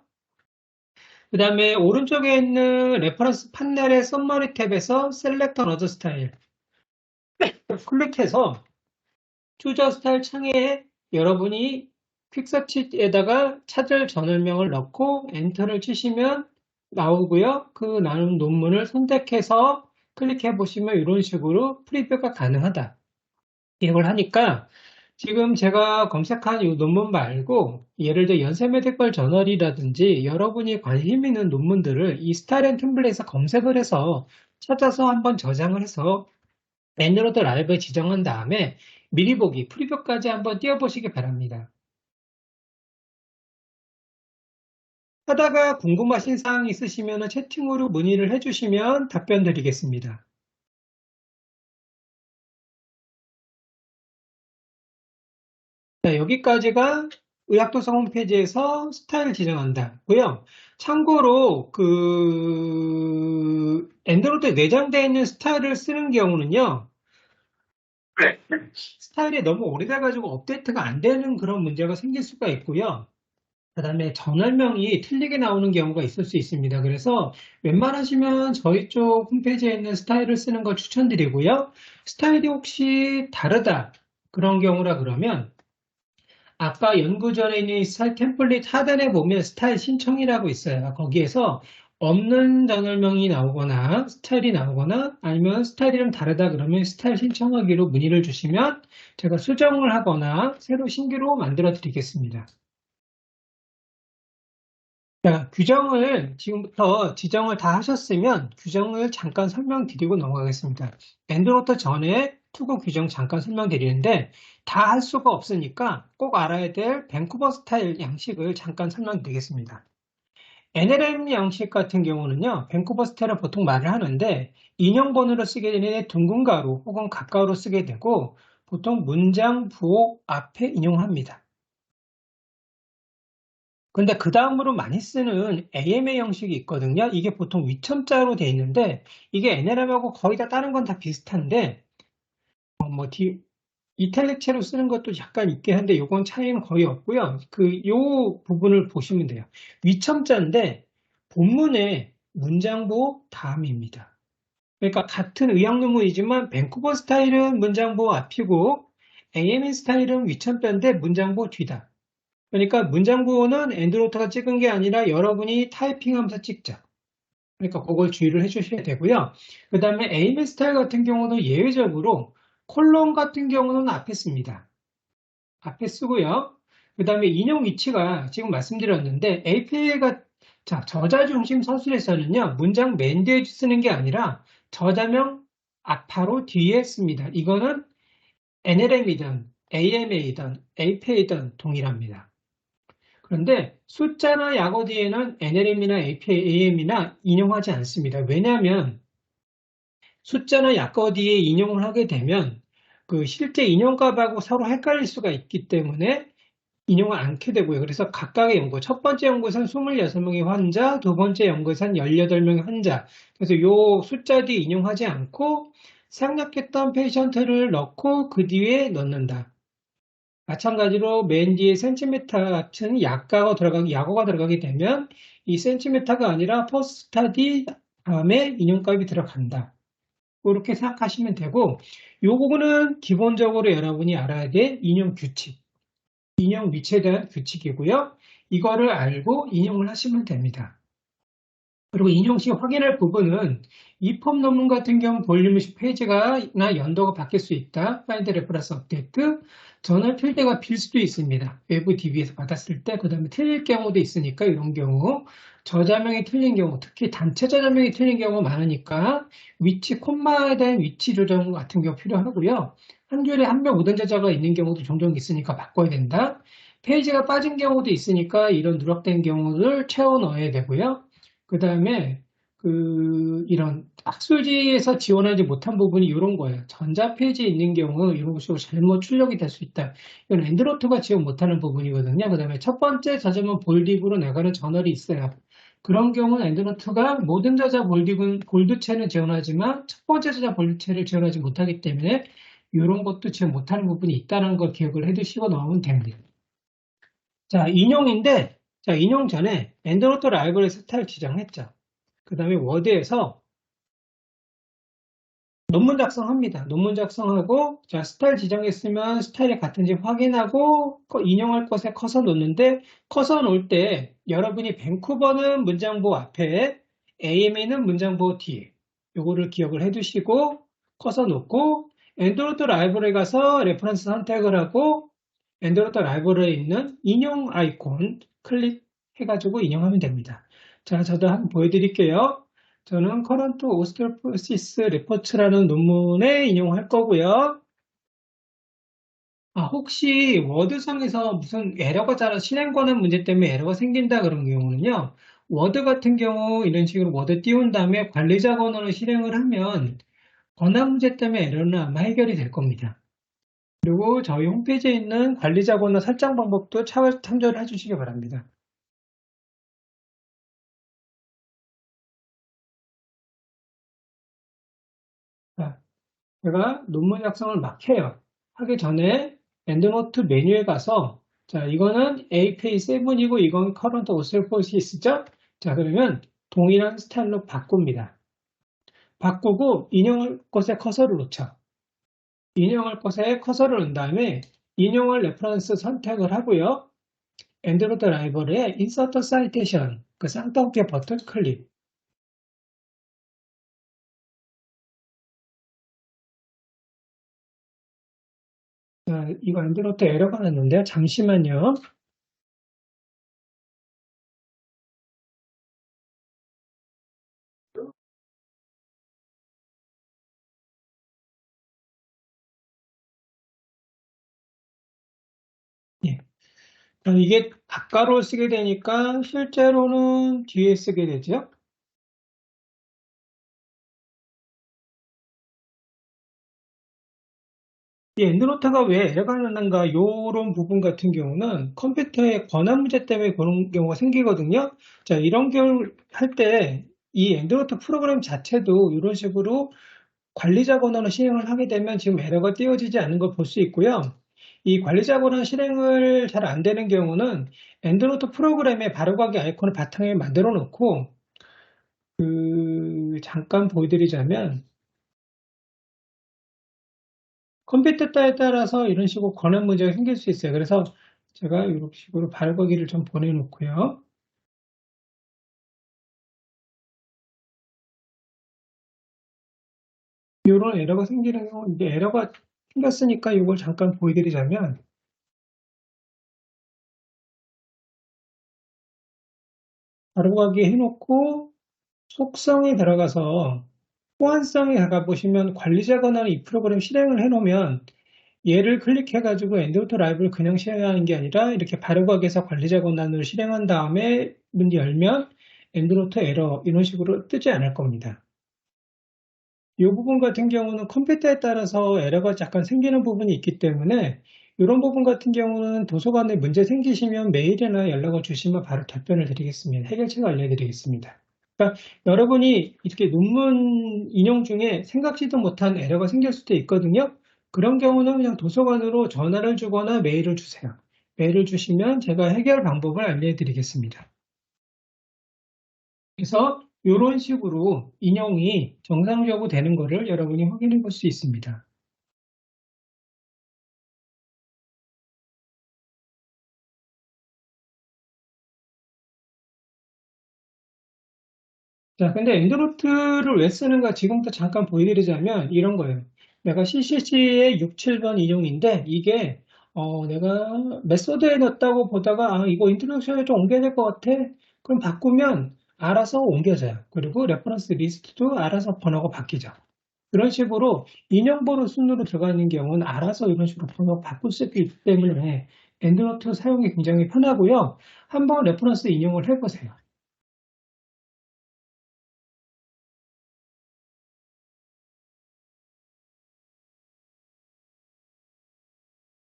그 다음에 오른쪽에 있는 레퍼런스 판넬의 썸머리 탭에서 셀렉터 어더 스타일 클릭해서 추저 스타일 창에 여러분이 퀵서치에다가 찾을 전원명을 넣고 엔터를 치시면 나오고요. 그 나온 논문을 선택해서 클릭해 보시면 이런 식으로 프리뷰가 가능하다. 이걸 하니까 지금 제가 검색한 이 논문 말고 예를 들어 연세메디컬 저널이라든지 여러분이 관심 있는 논문들을 이 스타일 앤 템플릿에서 검색을 해서 찾아서 한번 저장을 해서 엔드로이드 라이브에 지정한 다음에 미리 보기, 프리뷰까지 한번 띄워보시기 바랍니다. 하다가 궁금하신 사항 있으시면 채팅으로 문의를 해주시면 답변 드리겠습니다. 자, 여기까지가 의학도서 홈페이지에서 스타일 지정한다고요. 참고로 엔드로이드 내장되어 있는 스타일을 쓰는 경우는요. 스타일이 너무 오래돼가지고 업데이트가 안 되는 그런 문제가 생길 수가 있고요. 그 다음에 전원명이 틀리게 나오는 경우가 있을 수 있습니다. 그래서 웬만하시면 저희 쪽 홈페이지에 있는 스타일을 쓰는 걸 추천드리고요. 스타일이 혹시 다르다 그런 경우라 그러면 아까 연구전에 있는 스타일 템플릿 하단에 보면 스타일 신청이라고 있어요. 거기에서 없는 전원명이 나오거나 스타일이 나오거나 아니면 스타일 이름 다르다 그러면 스타일 신청하기로 문의를 주시면 제가 수정을 하거나 새로 신규로 만들어 드리겠습니다. 자, 규정을 지금부터 지정을 다 하셨으면 규정을 잠깐 설명드리고 넘어가겠습니다. 엔드노트 전에 투구 규정 잠깐 설명드리는데 다 할 수가 없으니까 꼭 알아야 될 밴쿠버 스타일 양식을 잠깐 설명드리겠습니다. NLM 양식 같은 경우는요, 밴쿠버 스타일을 보통 말을 하는데 인용번호로 쓰게 되는 둥근 가로 혹은 가까우로 쓰게 되고 보통 문장 부호 앞에 인용합니다. 근데 그 다음으로 많이 쓰는 AMA 형식이 있거든요. 이게 보통 위첨자로 돼 있는데 이게 NLM하고 거의 다 다른 건 다 비슷한데 이탈릭체로 쓰는 것도 약간 있긴 한데 이건 차이는 거의 없고요. 요 부분을 보시면 돼요. 위첨자인데 본문의 문장보 다음입니다. 그러니까 같은 의학 논문이지만 밴쿠버 스타일은 문장보 앞이고 AMA 스타일은 위첨자인데 문장보 뒤다. 그러니까 문장부호는 엔드노트가 찍은 게 아니라 여러분이 타이핑하면서 찍죠. 그러니까 그걸 주의를 해주셔야 되고요. 그 다음에 AMS 스타일 같은 경우는 예외적으로 콜론 같은 경우는 앞에 씁니다. 앞에 쓰고요. 그 다음에 인용 위치가 지금 말씀드렸는데 APA가 저자 중심 서술에서는요. 문장 맨 뒤에 쓰는 게 아니라 저자명 앞바로 뒤에 씁니다. 이거는 NLM이든 AMA든 APA든 동일합니다. 그런데 숫자나 약어 뒤에는 NLM이나 AM이나 인용하지 않습니다. 왜냐하면 숫자나 약어 뒤에 인용을 하게 되면 그 실제 인용값하고 서로 헷갈릴 수가 있기 때문에 인용을 않게 되고요. 그래서 각각의 연구, 첫 번째 연구에서는 26명의 환자, 두 번째 연구에서는 18명의 환자. 그래서 요 숫자 뒤에 인용하지 않고 생략했던 페이션트를 넣고 그 뒤에 넣는다. 마찬가지로 맨 뒤에 센티미터 같은 약어가 들어가게 되면 이 센티미터가 아니라 퍼스트디 다음에 인용값이 들어간다. 그렇게 생각하시면 되고, 요 부분은 기본적으로 여러분이 알아야 될 인용 규칙, 인용 위치에 대한 규칙이고요. 이거를 알고 인용을 하시면 됩니다. 그리고 인용 시 확인할 부분은 이 폼 논문 같은 경우 볼륨식 페이지가나 연도가 바뀔 수 있다. 파인드 레퍼런스 업데이트. 저널 필드가 빌 수도 있습니다. 외부 DB에서 받았을 때, 그 다음에 틀릴 경우도 있으니까 이런 경우 저자명이 틀린 경우, 특히 단체 저자명이 틀린 경우 많으니까 위치, 콤마에 대한 위치 조정 같은 경우 필요하고요. 한 줄에 한 명 오던 저자가 있는 경우도 종종 있으니까 바꿔야 된다. 페이지가 빠진 경우도 있으니까 이런 누락된 경우를 채워 넣어야 되고요. 그 다음에 이런 학술지에서 지원하지 못한 부분이 이런 거예요. 전자 페이지에 있는 경우 이런 식으로 잘못 출력이 될 수 있다. 이건 엔드노트가 지원 못하는 부분이거든요. 그 다음에 첫 번째 저자만 볼딕으로 나가는 저널이 있어요. 그런 경우는 엔드노트가 모든 저자 볼드체는 지원하지만 첫 번째 저자 볼드체를 지원하지 못하기 때문에 이런 것도 지원 못하는 부분이 있다는 걸 기억을 해두시고 넣으면 됩니다. 자, 인용인데, 자, 인용 전에 엔드노트 라이브러리 스타일 지정했죠. 그 다음에 워드에서 논문 작성합니다. 논문 작성하고, 자, 스타일 지정했으면 스타일이 같은지 확인하고, 인용할 곳에 커서 놓는데, 커서 놓을 때 여러분이 밴쿠버는 문장보 앞에, AMA는 문장보 뒤에, 요거를 기억을 해두시고, 커서 놓고, 엔드노트 라이브러리 가서 레퍼런스 선택을 하고, 엔드노트 라이브러리에 있는 인용 아이콘 클릭해가지고 인용하면 됩니다. 자, 저도 한번 보여드릴게요. 저는 커런트 오스테오포시스 레포츠라는 논문에 인용할 거고요. 혹시 워드상에서 무슨 에러가 실행 권한 문제 때문에 에러가 생긴다 그런 경우는요. 워드 같은 경우 이런 식으로 워드 띄운 다음에 관리자 권한을 실행을 하면 권한 문제 때문에 에러는 아마 해결이 될 겁니다. 그리고 저희 홈페이지에 있는 관리자 권한 설정 방법도 참조를 해주시기 바랍니다. 자, 제가 논문 작성을 막 해요. 하기 전에 엔드노트 메뉴에 가서 자, 이거는 APA7이고 이건 커런트 오스테오포시스죠? 자, 그러면 동일한 스타일로 바꿉니다. 바꾸고 인용할 곳에 커서를 놓죠. 인용할 곳에 커서를 놓은 다음에 인용할 레퍼런스 선택을 하고요. 엔드노트 라이브러리에 인서트 사이테이션 그 쌍따옴표 버튼 클릭. 자, 이거 엔드노트 에러가 났는데요. 잠시만요. 예. 이게 가까로 쓰게 되니까 실제로는 뒤에 쓰게 되죠. 이 엔드노트가 왜 에러가 났는가 이런 부분 같은 경우는 컴퓨터의 권한 문제 때문에 그런 경우가 생기거든요. 자, 이런 경우 할 때 이 엔드노트 프로그램 자체도 이런 식으로 관리자 권한을 실행을 하게 되면 지금 에러가 띄어지지 않는 걸 볼 수 있고요. 이 관리자 권한 실행을 잘 안 되는 경우는 엔드노트 프로그램에 바로가기 아이콘을 바탕에 만들어 놓고 잠깐 보여드리자면 컴퓨터에 따라서 이런 식으로 권한 문제가 생길 수 있어요. 그래서 제가 이런 식으로 바로가기를 좀 보내놓고요. 이런 에러가 생기는 경우, 이제 에러가 생겼으니까 이걸 잠깐 보여드리자면 바로가기 해놓고 속성에 들어가서 호환성에 가보시면 관리자 권한을 이 프로그램 실행을 해놓으면 얘를 클릭해가지고 엔드노트 라이브를 그냥 실행하는 게 아니라 이렇게 바로가기에서 관리자 권한을 실행한 다음에 문제 열면 엔드노트 에러 이런 식으로 뜨지 않을 겁니다. 이 부분 같은 경우는 컴퓨터에 따라서 에러가 약간 생기는 부분이 있기 때문에 이런 부분 같은 경우는 도서관에 문제 생기시면 메일이나 연락을 주시면 바로 답변을 드리겠습니다. 해결책 알려드리겠습니다. 그러니까 여러분이 이렇게 논문 인용 중에 생각지도 못한 에러가 생길 수도 있거든요. 그런 경우는 그냥 도서관으로 전화를 주거나 메일을 주세요. 메일을 주시면 제가 해결 방법을 알려드리겠습니다. 그래서 이런 식으로 인용이 정상적으로 되는 것을 여러분이 확인해 볼 수 있습니다. 자, 근데 엔드노트를 왜 쓰는가 지금부터 잠깐 보여드리자면 이런 거예요. 내가 CCC의 6, 7번 인용인데 이게 내가 메소드에 넣었다고 보다가 이거 인트로덕션에 좀 옮겨야 될 것 같아. 그럼 바꾸면 알아서 옮겨져요. 그리고 레퍼런스 리스트도 알아서 번호가 바뀌죠. 그런 식으로 인용번호 순으로 들어가 있는 경우는 알아서 이런 식으로 번호 바꿀 수 있기 때문에 엔드노트 사용이 굉장히 편하고요. 한번 레퍼런스 인용을 해보세요.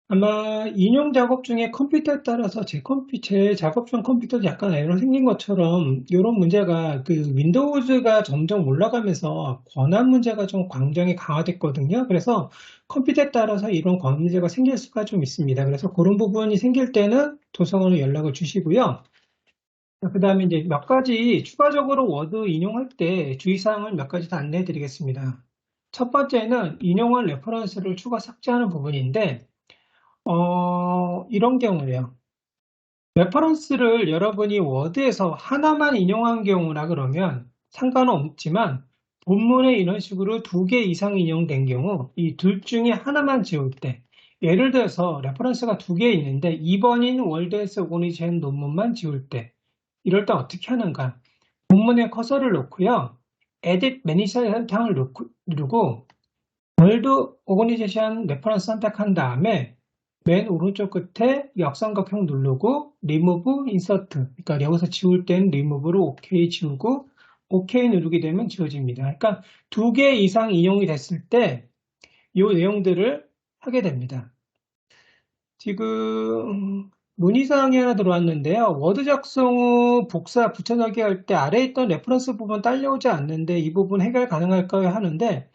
아마 인용 작업 중에 컴퓨터에 따라서 제 작업 중 컴퓨터도 약간 에러 생긴 것처럼 이런 문제가 그 윈도우즈가 점점 올라가면서 권한 문제가 좀 굉장히 강화됐거든요. 그래서 컴퓨터에 따라서 이런 권한 문제가 생길 수가 좀 있습니다. 그래서 그런 부분이 생길 때는 도서관으로 연락을 주시고요. 그 다음에 이제 몇 가지 추가적으로 워드 인용할 때 주의사항을 몇 가지 더 안내해 드리겠습니다. 첫 번째는 인용한 레퍼런스를 추가 삭제하는 부분인데 이런 경우에요. 레퍼런스를 여러분이 워드에서 하나만 인용한 경우라 그러면 상관은 없지만 본문에 이런 식으로 2개 이상 인용된 경우 이 둘 중에 하나만 지울 때 예를 들어서 레퍼런스가 2개 있는데 2번인 월드에서 오그니제이션 논문만 지울 때 이럴 때 어떻게 하는가? 본문에 커서를 놓고요. Edit Many 선택을 누르고 월드 오그니제이션 레퍼런스 선택한 다음에 맨 오른쪽 끝에 역삼각형 누르고 Remove, Insert. 그러니까 여기서 지울 때는 Remove로 OK 지우고 OK 누르게 되면 지워집니다. 그러니까 2개 이상 인용이 됐을 때 이 내용들을 하게 됩니다. 지금 문의사항이 하나 들어왔는데요. 워드 작성 후 복사 붙여넣기 할 때 아래에 있던 레퍼런스 부분 딸려오지 않는데 이 부분 해결 가능할까요? 하는데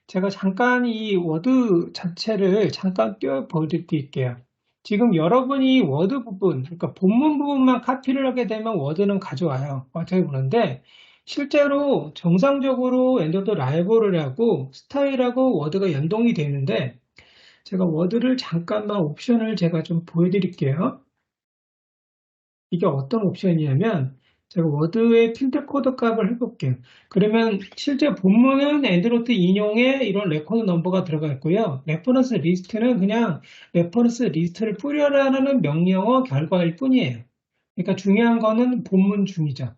제가 잠깐 이 워드 자체를 잠깐 띄워 보여드릴게요. 지금 여러분이 워드 부분, 그러니까 본문 부분만 카피를 하게 되면 워드는 가져와요. 어떻게 보는데 실제로 정상적으로 엔더드 라이브러리하고 스타일하고 워드가 연동이 되는데 제가 워드를 잠깐만 옵션을 제가 좀 보여드릴게요. 이게 어떤 옵션이냐면 제가 워드의 필드 코드 값을 해볼게요. 그러면 실제 본문은 엔드노트 인용에 이런 레코드 넘버가 들어가 있고요. 레퍼런스 리스트는 그냥 레퍼런스 리스트를 뿌려라는 명령어 결과일 뿐이에요. 그러니까 중요한 거는 본문 중이죠.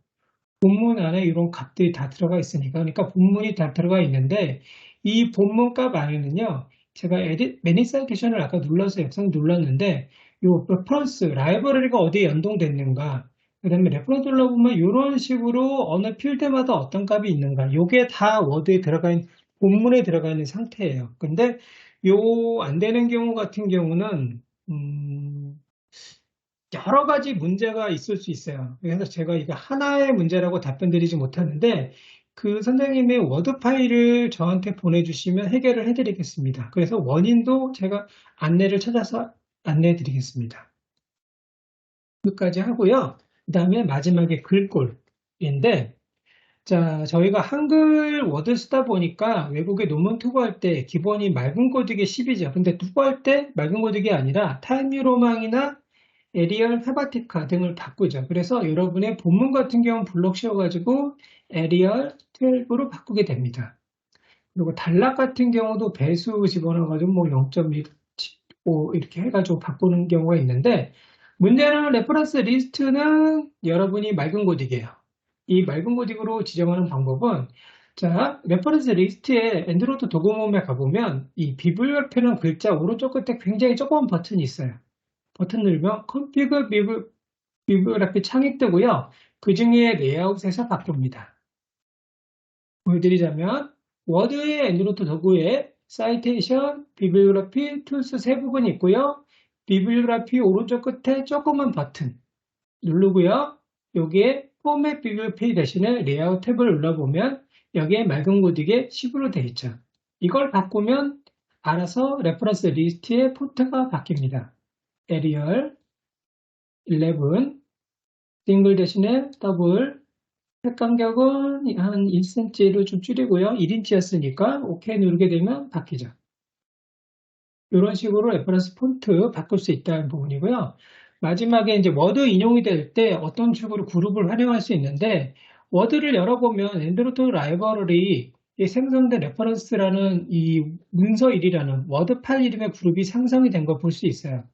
본문 안에 이런 값들이 다 들어가 있으니까. 그러니까 본문이 다 들어가 있는데 이 본문 값 안에는요. 제가 edit many citation을 아까 눌러서 역선 눌렀는데 이 레퍼런스 라이브러리가 어디에 연동됐는가 그 다음에 레퍼런스 눌러보면 이런 식으로 어느 필드마다 어떤 값이 있는가 이게 다 워드에 들어가 있는 본문에 들어가 있는 상태예요. 근데 요 안 되는 경우 같은 경우는 여러 가지 문제가 있을 수 있어요. 그래서 제가 이거 하나의 문제라고 답변 드리지 못하는데 그 선생님의 워드 파일을 저한테 보내주시면 해결을 해드리겠습니다. 그래서 원인도 제가 안내를 찾아서 안내해 드리겠습니다. 끝까지 하고요. 그 다음에 마지막에 글꼴인데 자, 저희가 한글 워드 쓰다 보니까 외국에 논문 투고할 때 기본이 맑은 고딕에 10이죠. 근데 투고할 때 맑은 고딕이 아니라 타임뉴로망이나 에리얼 헤바티카 등을 바꾸죠. 그래서 여러분의 본문 같은 경우는 블록 씌워가지고 에리얼 12로 바꾸게 됩니다. 그리고 단락 같은 경우도 배수 집어넣어가지고 뭐 0.15 이렇게 해가지고 바꾸는 경우가 있는데 문제는 레퍼런스 리스트는 여러분이 맑은 고딕이에요. 이 맑은 고딕으로 지정하는 방법은 자, 레퍼런스 리스트에 엔드로드 도구모음에 가보면 이 비블리오그래피라는 글자 오른쪽 끝에 굉장히 조그만 버튼이 있어요. 버튼 누르면 config 비블리오그래피 창이 뜨고요. 그 중에 레이아웃에서 바꿉니다. 보여드리자면 워드의 엔드노트 도구에 사이테이션, 비블리오그래피, 툴스 세 부분이 있고요. 비블리오그래피 오른쪽 끝에 조그만 버튼 누르고요. 여기에 포맷 비교 페이 대신에 레이아웃 탭을 눌러보면 여기에 맑은 고딕에 10으로 되어 있죠. 이걸 바꾸면 알아서 레퍼런스 리스트의 폰트가 바뀝니다. 에리얼 11 싱글 대신에 더블 색 간격은 한 1cm로 좀 줄이고요. 1인치였으니까 OK 누르게 되면 바뀌죠. 이런 식으로 레퍼런스 폰트 바꿀 수 있다는 부분이고요. 마지막에 이제 워드 인용이 될 때 어떤 식으로 그룹을 활용할 수 있는데 워드를 열어보면 엔드로트 라이브러리 생성된 레퍼런스라는 이 문서1이라는 워드 파일 이름의 그룹이 상성이 된 걸 볼 수 있어요.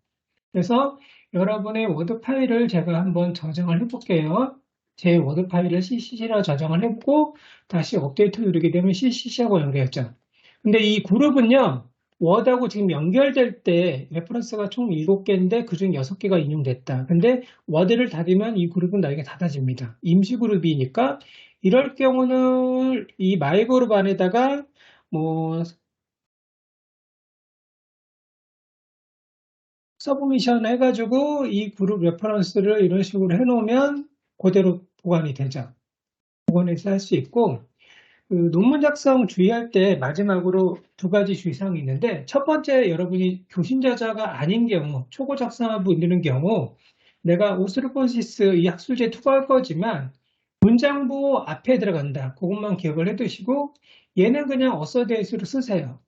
그래서 여러분의 워드 파일을 제가 한번 저장을 해볼게요. 제 워드 파일을 CCC로 저장을 해보고 다시 업데이트 누르게 되면 CCC하고 연결했죠. 근데 이 그룹은요. 워드하고 지금 연결될 때 레퍼런스가 총 7개인데 그중 6개가 인용됐다. 근데 워드를 닫으면 이 그룹은 나에게 닫아집니다. 임시 그룹이니까 이럴 경우는 이 마이 그룹 안에다가 뭐 서브미션 해가지고 이 그룹 레퍼런스를 이런 식으로 해놓으면 그대로 보관이 되죠. 보관해서 할 수 있고 그 논문 작성 주의할 때 마지막으로 두 가지 주의사항이 있는데 첫 번째 여러분이 교신저자가 아닌 경우 초고 작성하고 있는 경우 내가 오스로폰시스 이 학술지에 투과할 거지만 문장부 앞에 들어간다. 그것만 기억을 해두시고 얘는 그냥 어서데이스로 쓰세요.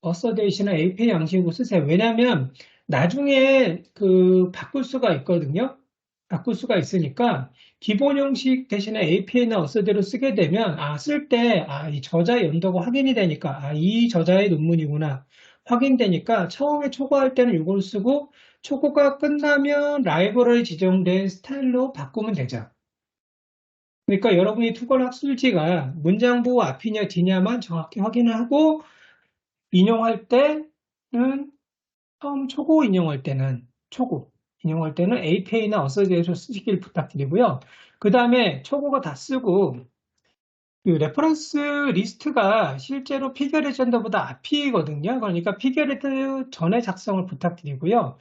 어서데이시나 API 양식으로 쓰세요. 왜냐하면 나중에 그 바꿀 수가 있거든요. 바꿀 수가 있으니까 기본 형식 대신에 API나 어서대로 쓰게 되면 쓸 때 이 저자의 연도가 확인이 되니까 이 저자의 논문이구나 확인되니까 처음에 초고할 때는 이걸 쓰고 초고가 끝나면 라이브러리 지정된 스타일로 바꾸면 되죠. 그러니까 여러분이 투걸 학술지가 문장부 앞이냐 뒤냐만 정확히 확인을 하고 인용할 때는 처음 초고 인용할 때는 API나 어서제이션 쓰시길 부탁드리고요. 그 다음에 초고가 다 쓰고 그 레퍼런스 리스트가 실제로 피겨 레전더보다 앞이거든요. 그러니까 피겨 레전더 전에 작성을 부탁드리고요.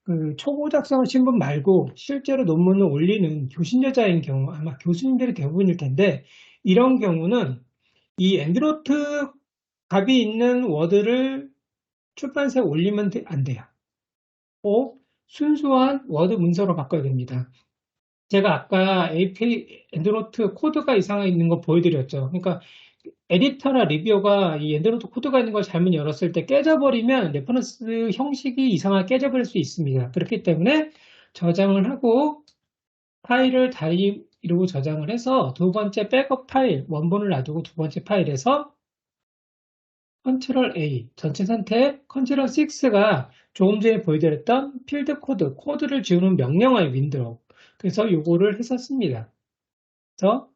그 초고 작성하신 분 말고 실제로 논문을 올리는 교신여자인 경우 아마 교수님들이 대부분일 텐데 이런 경우는 이 엔드로트 값이 있는 워드를 출판사에 올리면 안 돼요. 순수한 워드 문서로 바꿔야 됩니다. 제가 아까 API 엔드로트 코드가 이상하게 있는 거 보여드렸죠. 그러니까 에디터나 리뷰어가 이 엔드로트 코드가 있는 걸 잘못 열었을 때 깨져버리면 레퍼런스 형식이 이상하게 깨져버릴 수 있습니다. 그렇기 때문에 저장을 하고 파일을 다리 이러고 저장을 해서 두 번째 백업 파일, 원본을 놔두고 두 번째 파일에서 컨트롤 A, 전체 선택, 컨트롤 6가 조금 전에 보여드렸던 필드 코드를 지우는 명령어의 윈도우. 그래서 요거를 해서 씁니다. 그래서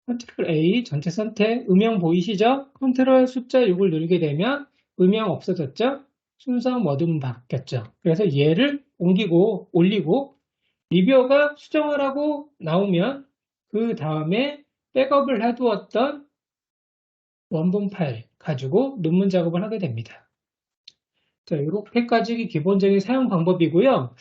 컨트롤 A, 전체 선택, 음영 보이시죠? 컨트롤 숫자 6을 누르게 되면 음영 없어졌죠? 순서 워드문 바뀌었죠? 그래서 얘를 옮기고 올리고 리뷰어가 수정을 하고 나오면 그 다음에 백업을 해두었던 원본 파일 가지고 논문 작업을 하게 됩니다. 자, 이렇게까지 기본적인 사용 방법이고요.